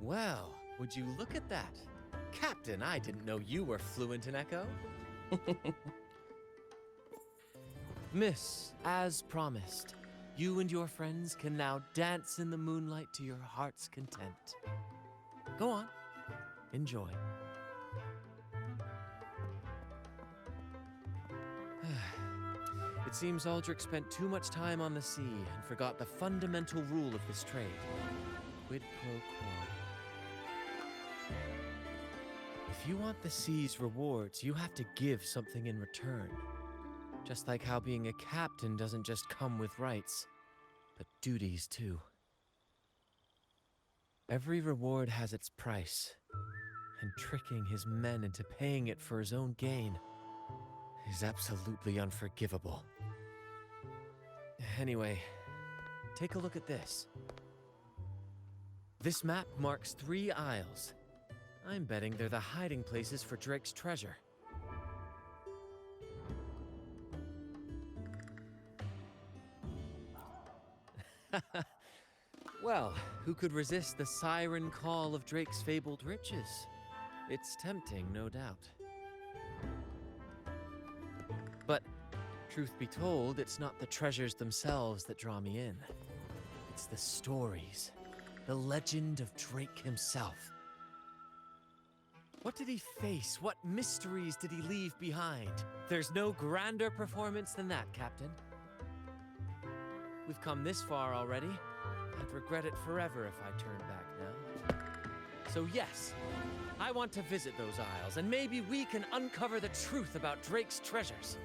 Well, would you look at that? Captain, I didn't know you were fluent in Echo. Miss, as promised, you and your friends can now dance in the moonlight to your heart's content. Go on, enjoy. It seems Aldrich spent too much time on the sea and forgot the fundamental rule of this trade. Quid pro quo. If you want the sea's rewards, you have to give something in return. Just like how being a captain doesn't just come with rights, but duties too. Every reward has its price, and tricking his men into paying it for his own gain is absolutely unforgivable. Anyway, take a look at this. This map marks 3 isles. I'm betting they're the hiding places for Drake's treasure. Well, who could resist the siren call of Drake's fabled riches? It's tempting, no doubt. But, truth be told, it's not the treasures themselves that draw me in. It's the stories, the legend of Drake himself. What did he face? What mysteries did he leave behind? There's no grander performance than that, Captain. We've come this far already. I'd regret it forever if I turned back now. So yes, I want to visit those isles, and maybe we can uncover the truth about Drake's treasures.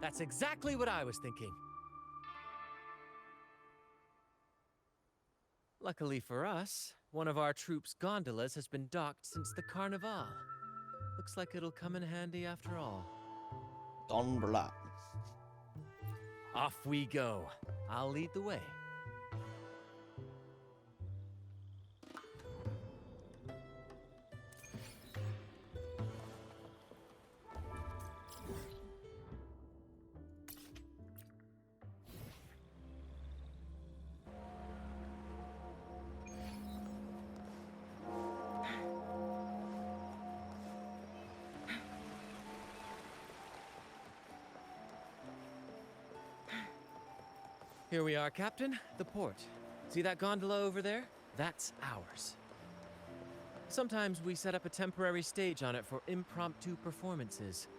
That's exactly what I was thinking. Luckily for us, one of our troops' gondolas has been docked since the Carnival. Looks like it'll come in handy after all. Gondola. Off we go. I'll lead the way. Here we are, Captain. The port. See that gondola over there? That's ours. Sometimes we set up a temporary stage on it for impromptu performances.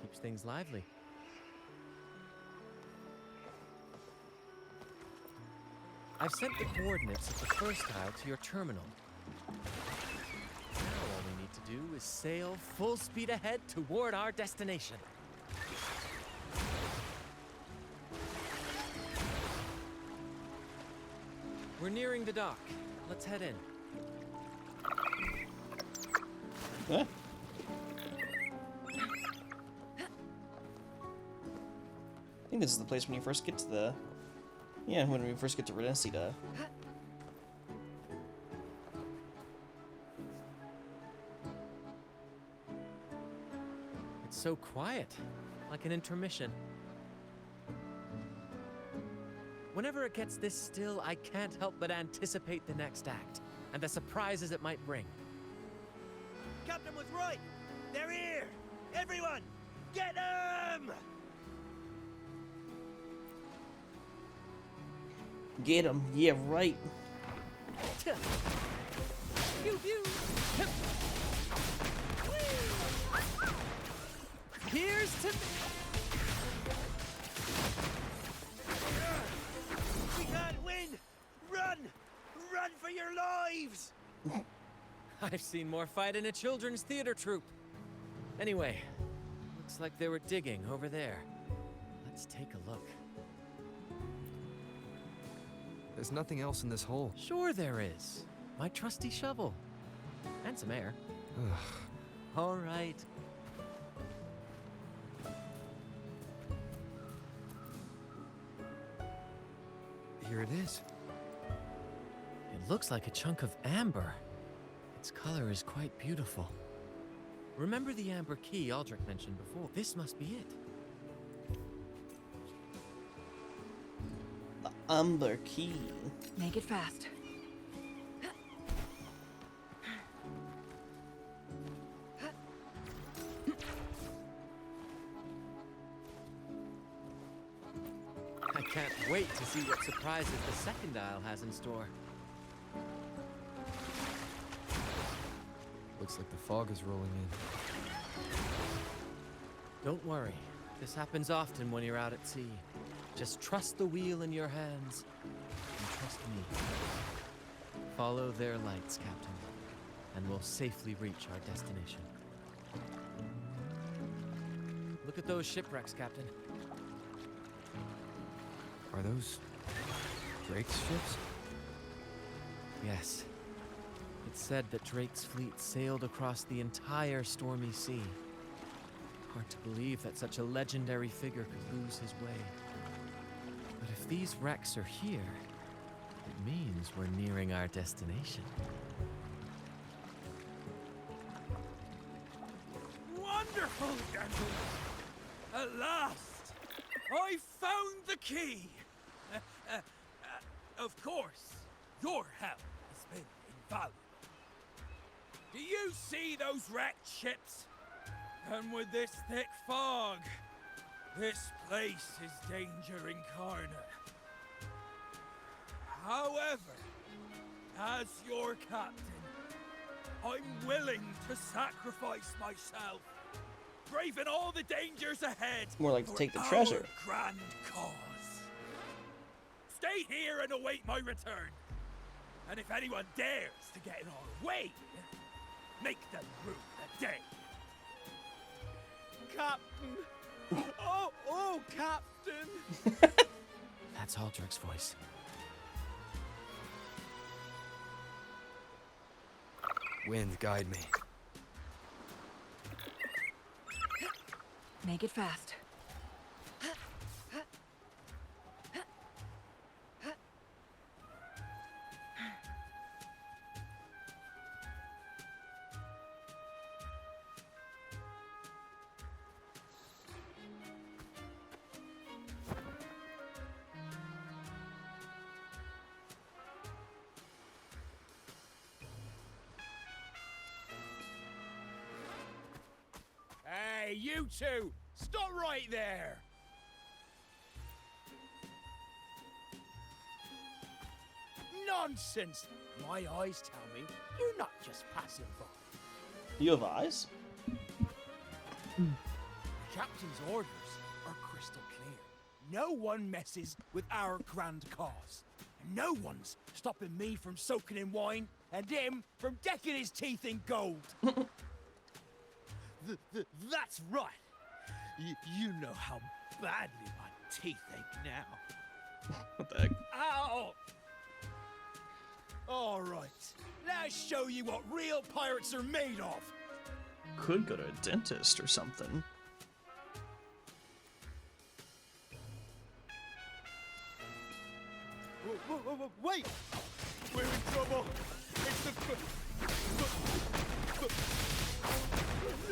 Keeps things lively. I've sent the coordinates of the first tile to your terminal. Now all we need to do is sail full speed ahead toward our destination. We're nearing the dock. Let's head in. Huh? I think this is the place when you first get to the... Yeah, when we first get to Renesita. It's so quiet, like an intermission. Whenever it gets this still, I can't help but anticipate the next act, and the surprises it might bring. Captain was right! They're here! Everyone! Get them! Get him. Yeah, right. Pew, pew. Here's to... We can't win! Run! Run for your lives! I've seen more fight in a children's theater troupe. Anyway, looks like they were digging over there. Let's take a look. There's nothing else in this hole. Sure there is. My trusty shovel. And some air. Ugh. All right. Here it is. It looks like a chunk of amber. Its color is quite beautiful. Remember the amber key Aldrich mentioned before? This must be it. Umber key. Make it fast. I can't wait to see what surprises the second aisle has in store. Looks like the fog is rolling in. Don't worry. This happens often when you're out at sea. Just trust the wheel in your hands. And trust me. Follow their lights, Captain. And we'll safely reach our destination. Look at those shipwrecks, Captain. Are those Drake's ships? Yes. It's said that Drake's fleet sailed across the entire stormy sea. Hard to believe that such a legendary figure could lose his way. But if these wrecks are here, it means we're nearing our destination. Wonderful, gentlemen! At last, I found the key! Of course, your help has been invaluable. Do you see those wrecked ships? And with this thick fog, this place is danger incarnate. However, as your captain, I'm willing to sacrifice myself, braving all the dangers ahead. More like to for take the our treasure. grand cause. Stay here and await my return. And if anyone dares to get in our way, make them rue the day. Captain! Oh, Captain! That's Aldrich's voice. Wind, guide me. Make it fast. Hey, you two! Stop right there! Nonsense! My eyes tell me you're not just passing by. You have eyes? The captain's orders are crystal clear. No one messes with our grand cause. And no one's stopping me from soaking in wine and him from decking his teeth in gold. That's right. You know how badly my teeth ache now. What the heck? Ow! All right, let's show you what real pirates are made of. Could go to a dentist or something. Wait! We're in trouble. It's the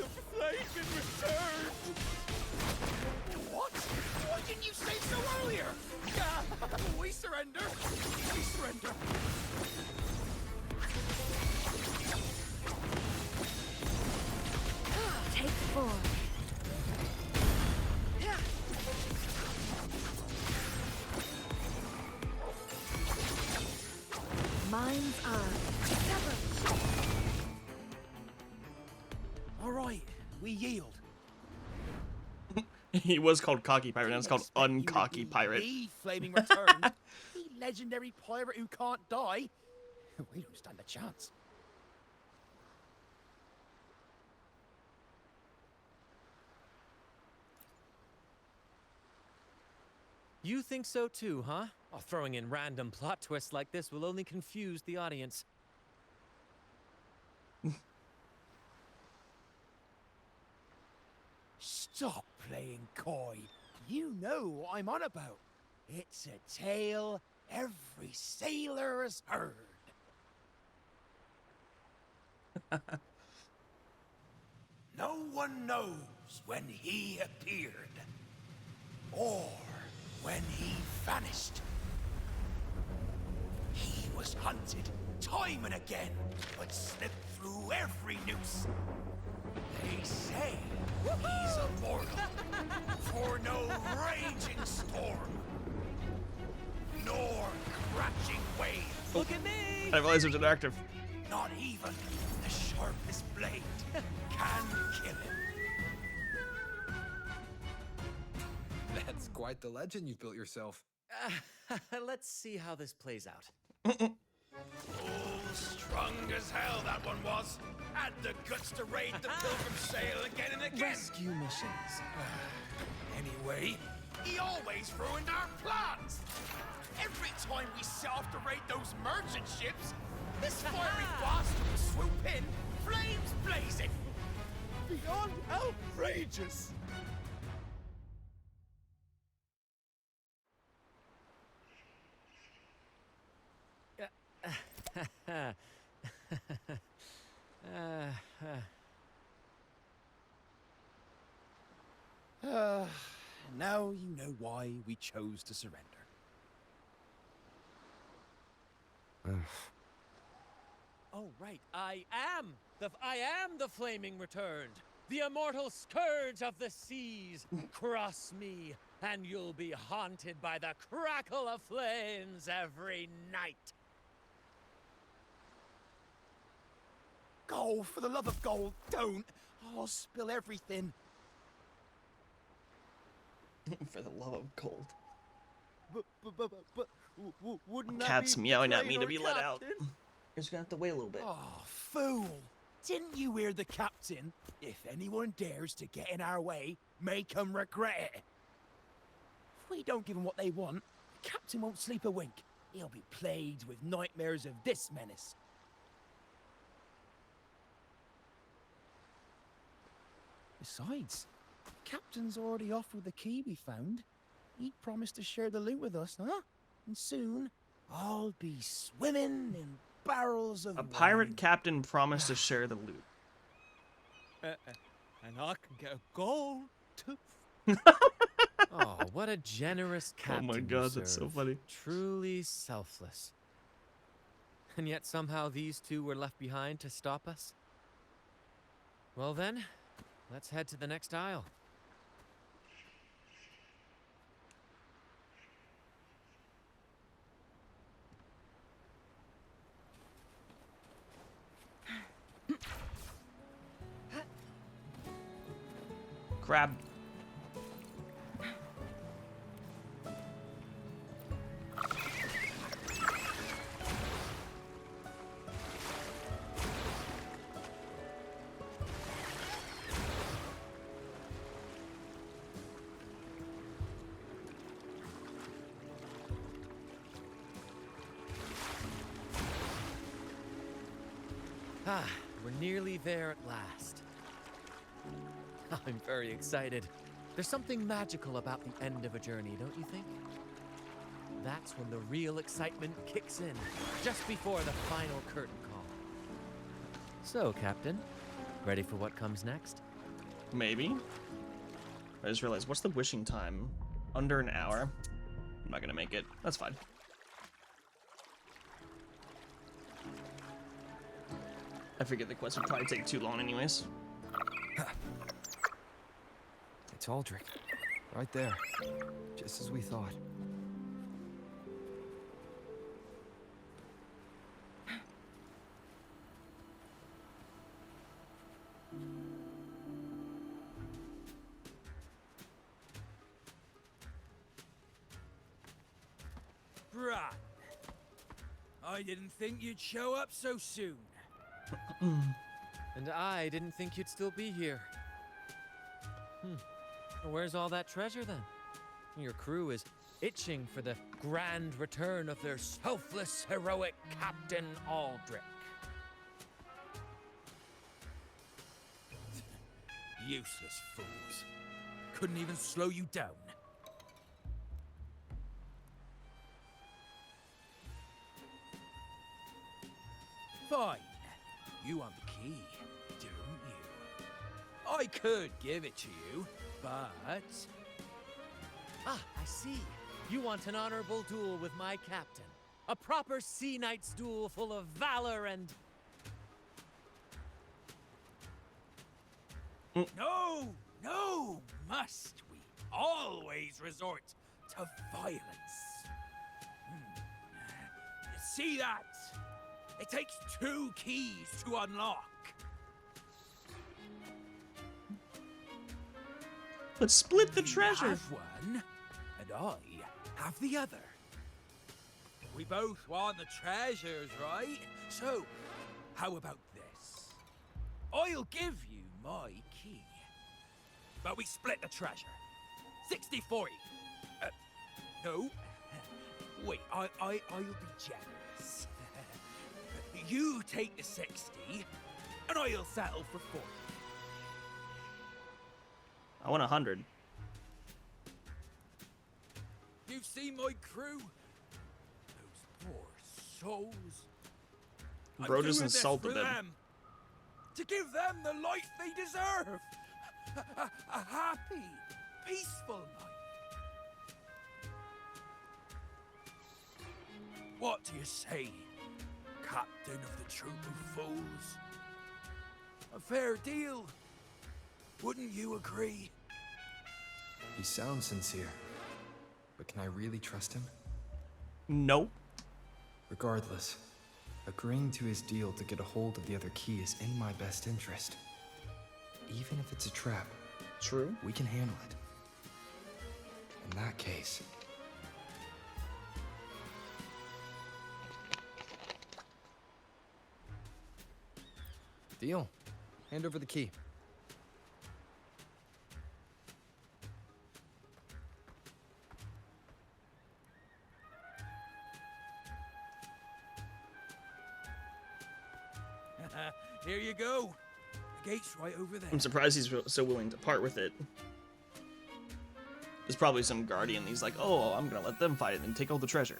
inflation returned. What? Why didn't you say so earlier? We surrender. We surrender. Take 4. Mine's on. All right, we yield. He was called Cocky Pirate, now it's called Uncocky Pirate. The flaming return. The legendary pirate who can't die. We don't stand a chance. You think so too, huh? Oh, throwing in random plot twists like this will only confuse the audience. Stop playing coy. You know what I'm on about. It's a tale every sailor has heard. No one knows when he appeared, or when he vanished. was hunted, time and again, but slipped through every noose. They say he's immortal, for no raging storm, nor crashing wave. Look at me! I realize there's an actor. Not even the sharpest blade can kill him. That's quite the legend you've built yourself. Let's see how this plays out. Oh, strong as hell that one was. Had the guts to raid the Pilgrim Sail again and again. Rescue missions. Anyway, he always ruined our plans. Every time we set off to raid those merchant ships, this fiery bastard would swoop in, flames blazing. Beyond outrageous. Now you know why we chose to surrender. Oh, right. I am the flaming returned. The immortal scourge of the seas. Cross me, and you'll be haunted by the crackle of flames every night. Gold, for the love of gold, don't! I'll spill everything. For the love of gold. But wouldn't that Cat's be meowing at betraying me to our be let out. captain? You're just gonna have to wait a little bit. Oh, fool! Didn't you hear the captain? If anyone dares to get in our way, make 'em regret it. If we don't give 'em what they want, the captain won't sleep a wink. He'll be plagued with nightmares of this menace. Besides, the captain's already offered the key we found. He promised to share the loot with us, huh? And soon, I'll be swimming in barrels of A pirate wine. captain promised to share the loot. And I can get a gold too. Oh, what a generous captain. Oh my you god, that's so serve. funny. Truly selfless. And yet somehow these two were left behind to stop us? Well then, let's head to the next aisle. Grab. Ah, we're nearly there at last. I'm very excited. There's something magical about the end of a journey, don't you think? That's when the real excitement kicks in, just before the final curtain call. So, Captain, ready for what comes next? Maybe. I just realized, what's the wishing time? Under an hour? I'm not gonna make it. That's fine. I figured the quest would probably take too long anyways. It's Aldrich. Right there. Just as we thought. Brant, I didn't think you'd show up so soon. And I didn't think you'd still be here. Where's all that treasure then? Your crew is itching for the grand return of their selfless, heroic Captain Aldrich. Useless fools. Couldn't even slow you down. Fine. You want the key, don't you? I could give it to you, but... Ah, I see. You want an honorable duel with my captain. A proper sea knight's duel full of valor and... No, no, must we always resort to violence? You see that? It takes 2 keys to unlock. Let's split the You treasure. have one, and I have the other. We both want the treasures, right? So, how about this? I'll give you my key. But we split the treasure. 60-40. No. Wait, I'll be generous. You take the 60, and I'll settle for 40. I want 100. You've seen my crew? Those poor souls. Bro I'm just doing this insulted for them. them. To give them the life they deserve. A happy, peaceful life. What do you say, Captain of the Troop of Fools? A fair deal. Wouldn't you agree? He sounds sincere. But can I really trust him? Nope. Regardless, agreeing to his deal to get a hold of the other key is in my best interest. Even if it's a trap, True. we can handle it. In that case... Deal. Hand over the key. Here you go. The gate's right over there. I'm surprised he's so willing to part with it. There's probably some guardian. He's like, oh, I'm gonna let them fight it and take all the treasure.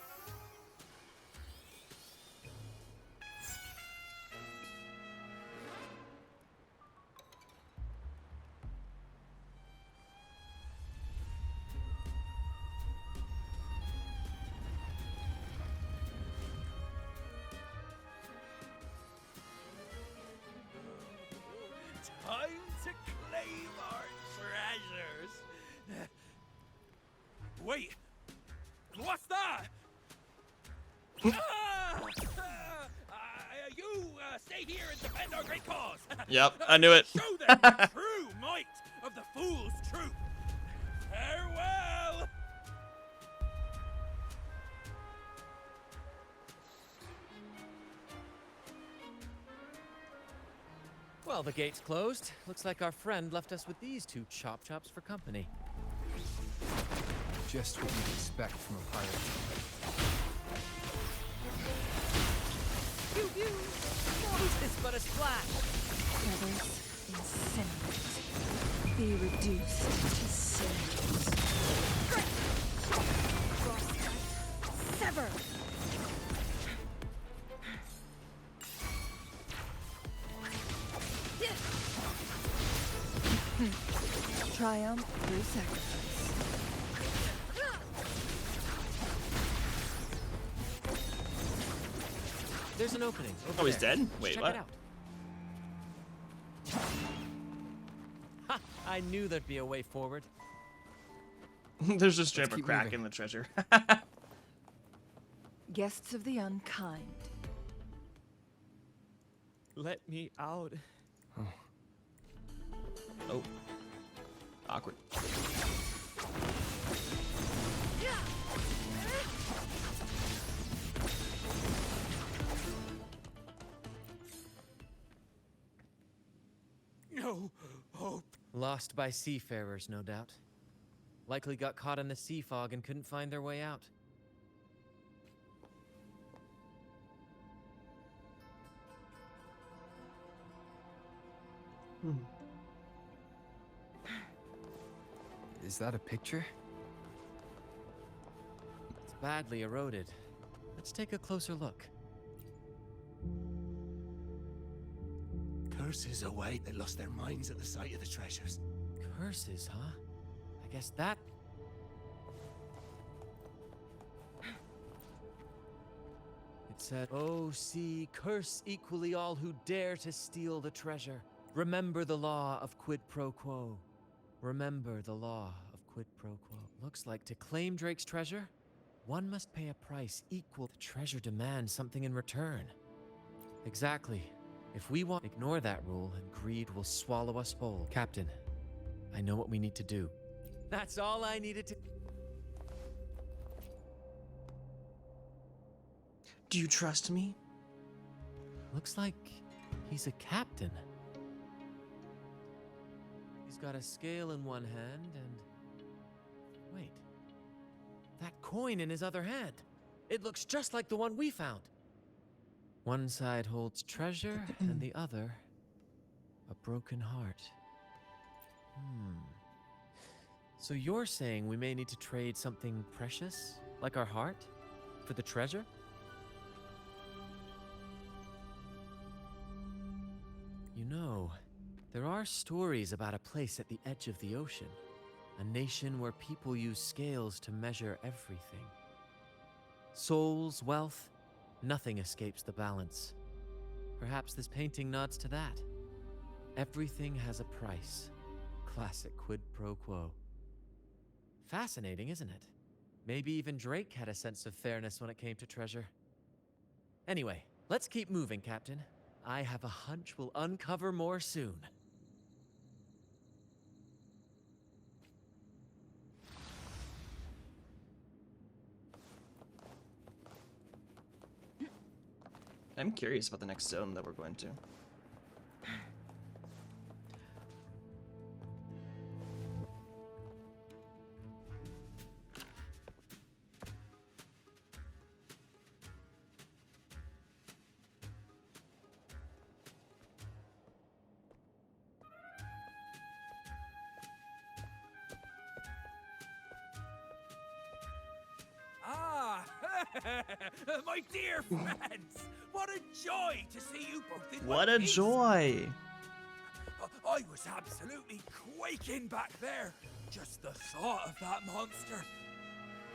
Time to claim our treasures. Wait, what's that? You stay here and defend our great cause. Yep, I knew it. Show them the true might of the Fool's Troop. Farewell. Well, the gate's closed. Looks like our friend left us with these 2 chop-chops for company. Just what you'd expect from a pirate. Pew pew! What is this but a splash? Feathers incinerate. Be reduced to cinders. Crosscut. Sever! Triumph through sacrifice. There's an opening. Over Oh, he's there. dead? Wait, Check what? it out. Ha! I knew there'd be a way forward. There's just straight up a keep crack moving. in the treasure. Guests of the unkind. Let me out. Oh. Awkward. No hope. Lost by seafarers, no doubt. Likely got caught in the sea fog and couldn't find their way out. Is that a picture? It's badly eroded. Let's take a closer look. Curses await that lost their minds at the sight of the treasures. Curses, huh? I guess that... said, "Oh, see, curse equally all who dare to steal the treasure. Remember the law of quid pro quo. Remember the law of quid pro quo." Looks like to claim Drake's treasure, one must pay a price equal. The treasure demands something in return. Exactly. If we want, ignore that rule and greed will swallow us whole. Captain, I know what we need to do. That's all I needed to... Do you trust me? Looks like he's a captain. He's got a scale in one hand and... Wait. That coin in his other hand. It looks just like the one we found. One side holds treasure and the other a broken heart. So you're saying we may need to trade something precious, like our heart, for the treasure? You know, there are stories about a place at the edge of the ocean. A nation where people use scales to measure everything. Souls, wealth, nothing escapes the balance. Perhaps this painting nods to that. Everything has a price. Classic quid pro quo. Fascinating, isn't it? Maybe even Drake had a sense of fairness when it came to treasure. Anyway, let's keep moving, Captain. I have a hunch we'll uncover more soon. I'm curious about the next zone that we're going to. Ah, my dear friends, what a joy to see you both in What one a piece. joy! I was absolutely quaking back there. Just the thought of that monster.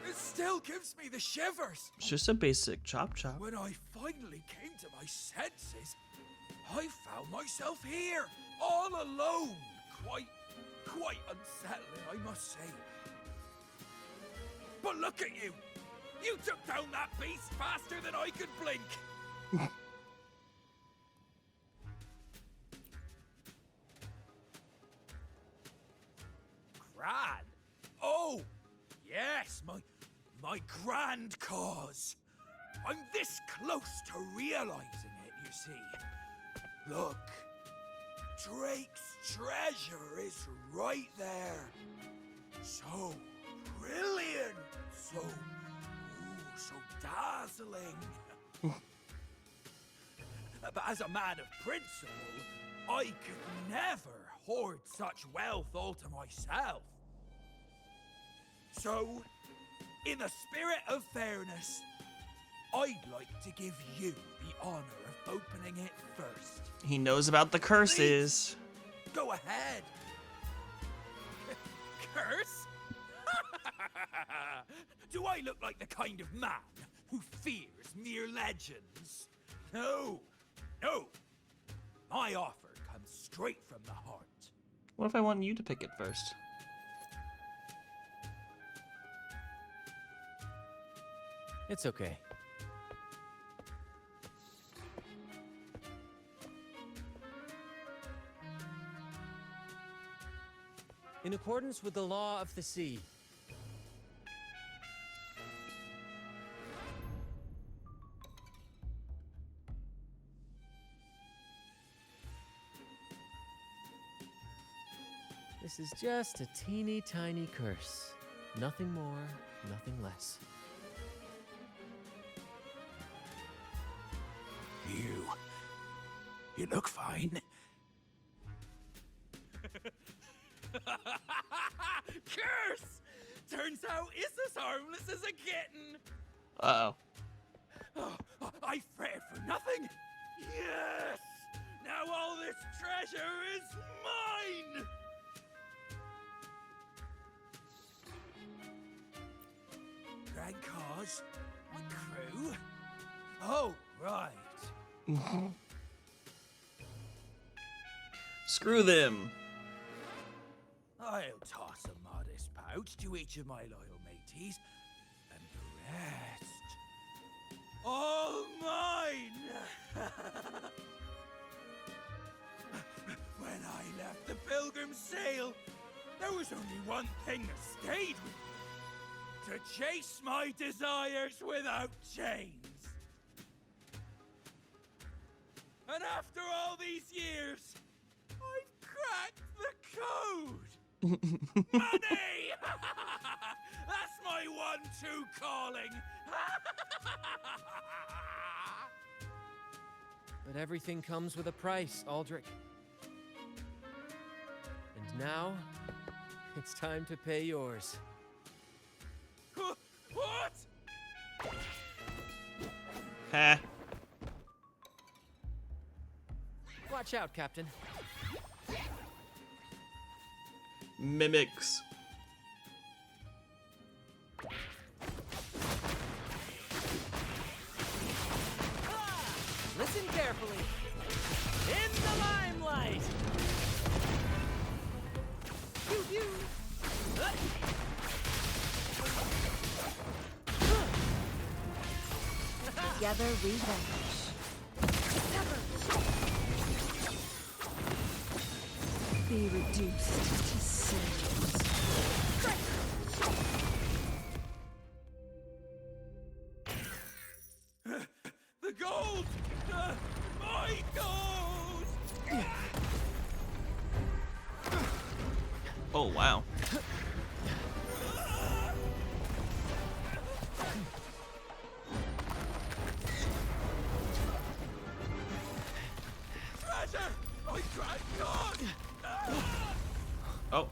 It still gives me the shivers. It's just a basic chop chop. When I finally came to my senses, I found myself here, all alone. Quite unsettling, I must say. But look at you! You took down that beast faster than I could blink! Gran? Oh! Yes, my grand cause. I'm this close to realizing it, you see. Look. Drake's treasure is right there. So brilliant. So dazzling. But as a man of principle, I could never hoard such wealth all to myself. So, in the spirit of fairness, I'd like to give you the honor of opening it first. He knows about the curses. Please, go ahead. Curse? Do I look like the kind of man who fears mere legends? No. My offer comes straight from the heart. What if I want you to pick it first? It's okay. In accordance with the law of the sea, this is just a teeny tiny curse. Nothing more, nothing less. You look fine. Curse! Turns out it's as harmless as a kitten. Uh-oh. Oh, I fretted for nothing. Yes! Now all this treasure is mine! Grand cause, my crew, Oh, right. Screw them. I'll toss a modest pouch to each of my loyal mateys, and the rest, all mine! When I left the Pilgrim's Sail, there was only one thing that stayed with me: to chase my desires without chains. And after all these years, I've cracked the code! Money! That's my one-two calling! But everything comes with a price, Aldrich. And now, it's time to pay yours. What? Ha. Watch out, Captain. Mimics. Listen carefully. In the limelight! Pew, pew. Together we vanish. Be reduced to cinders. The gold! My gold! Oh, wow. Treasure! I tried God! Oh.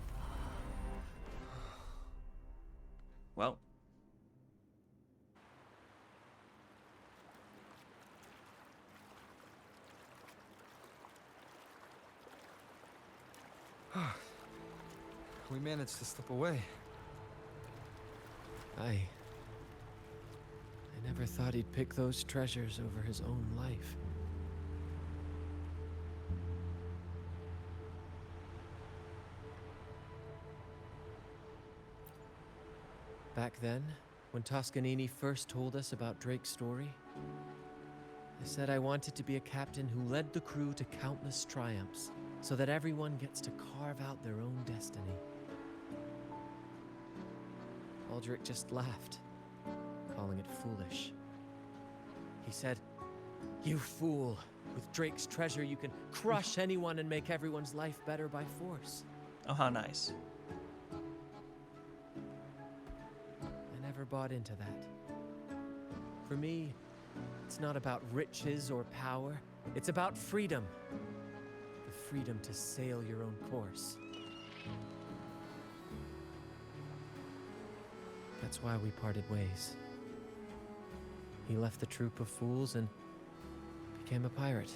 Well. We managed to slip away. I never thought he'd pick those treasures over his own life. Back then, when Toscanini first told us about Drake's story, I said I wanted to be a captain who led the crew to countless triumphs, so that everyone gets to carve out their own destiny. Aldrich just laughed, calling it foolish. He said, "You fool! With Drake's treasure, you can crush anyone and make everyone's life better by force." Oh, how nice. I never bought into that. For me, it's not about riches or power. It's about freedom. The freedom to sail your own course. That's why we parted ways. He left the troop of fools and became a pirate.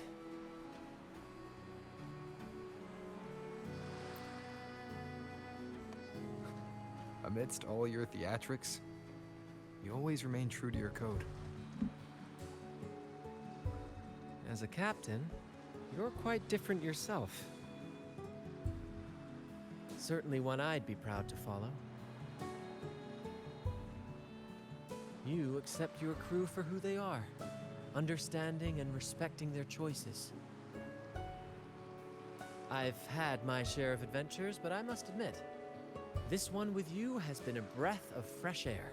Amidst all your theatrics, you always remain true to your code. As a captain, you're quite different yourself. Certainly one I'd be proud to follow. You accept your crew for who they are, understanding and respecting their choices. I've had my share of adventures, but I must admit, this one with you has been a breath of fresh air.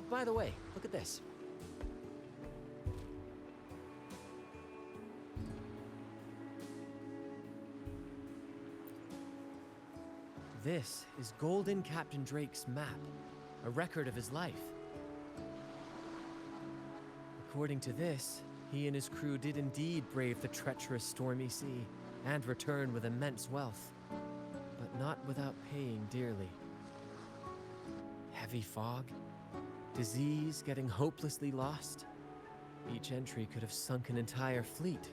By the way, look at this. This is Golden Captain Drake's map, a record of his life. According to this, he and his crew did indeed brave the treacherous stormy sea and return with immense wealth, but not without paying dearly. Heavy fog, disease, getting hopelessly lost. Each entry could have sunk an entire fleet.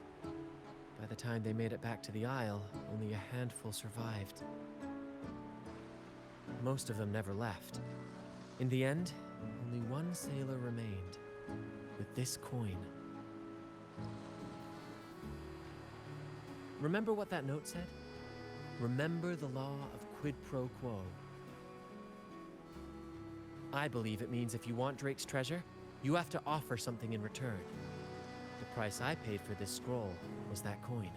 By the time they made it back to the Isle, only a handful survived. Most of them never left. In the end, only one sailor remained. with this coin. Remember what that note said? Remember the law of quid pro quo. I believe it means if you want Drake's treasure, you have to offer something in return. The price I paid for this scroll was that coin.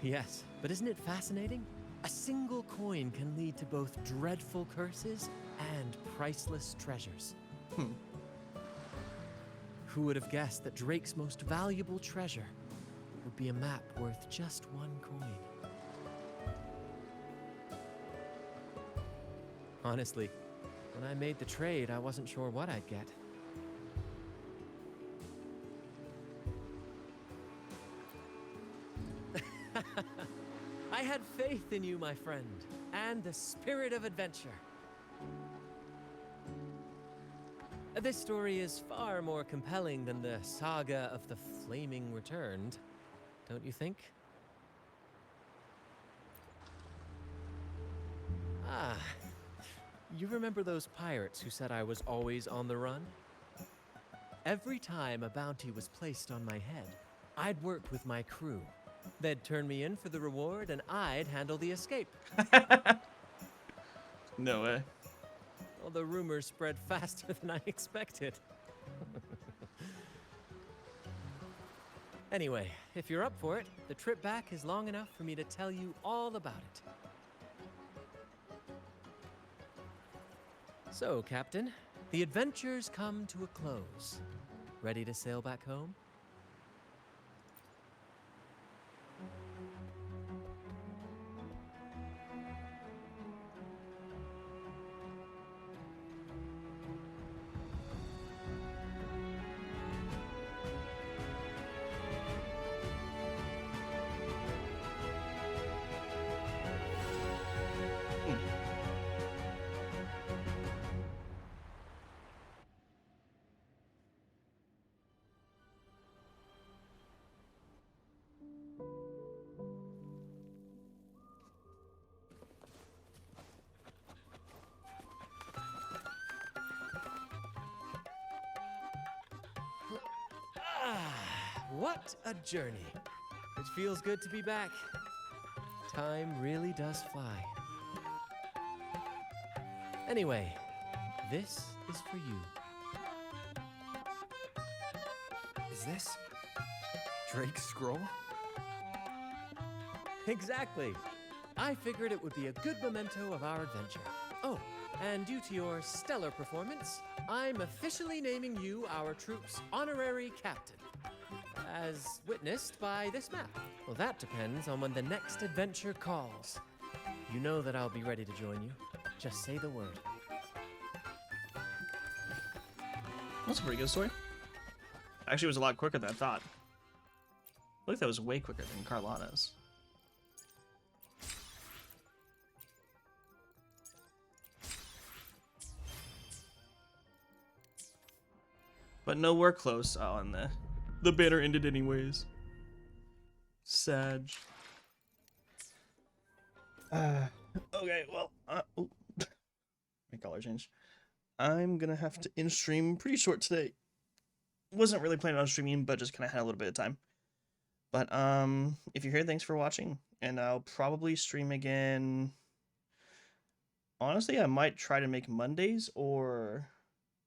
Yes, but isn't it fascinating? A single coin can lead to both dreadful curses and priceless treasures. Who would have guessed that Drake's most valuable treasure would be a map worth just one coin? Honestly, when I made the trade, I wasn't sure what I'd get. I had faith in you, my friend, and the spirit of adventure. This story is far more compelling than the saga of the Flaming Returned, don't you think? Ah, you remember those pirates who said I was always on the run? Every time a bounty was placed on my head, I'd work with my crew. They'd turn me in for the reward, and I'd handle the escape. No way. Well, the rumors spread faster than I expected. Anyway, if you're up for it, the trip back is long enough for me to tell you all about it. So, Captain, the adventure's come to a close. Ready to sail back home? What a journey. It feels good to be back. Time really does fly. Anyway, this is for you. Is this Drake's scroll? Exactly. I figured it would be a good memento of our adventure. Oh, and due to your stellar performance, I'm officially naming you our troop's honorary captain. As witnessed by this map. Well, that depends on when the next adventure calls. You know that I'll be ready to join you. Just say the word. That's a pretty good story. Actually, it was a lot quicker than I thought. I think that was way quicker than Carlotta's. But no, we're close. Oh, and the banner ended anyways. Sad. Okay, well, oh. My color changed. I'm gonna have to end stream pretty short today. Wasn't really planning on streaming, but just kind of had a little bit of time. But if you're here, thanks for watching, and I'll probably stream again. Honestly, I might try to make Mondays or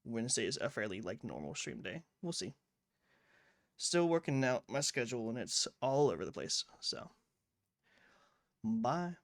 Wednesdays a fairly normal stream day. We'll see. Still working out my schedule, and it's all over the place. So, bye.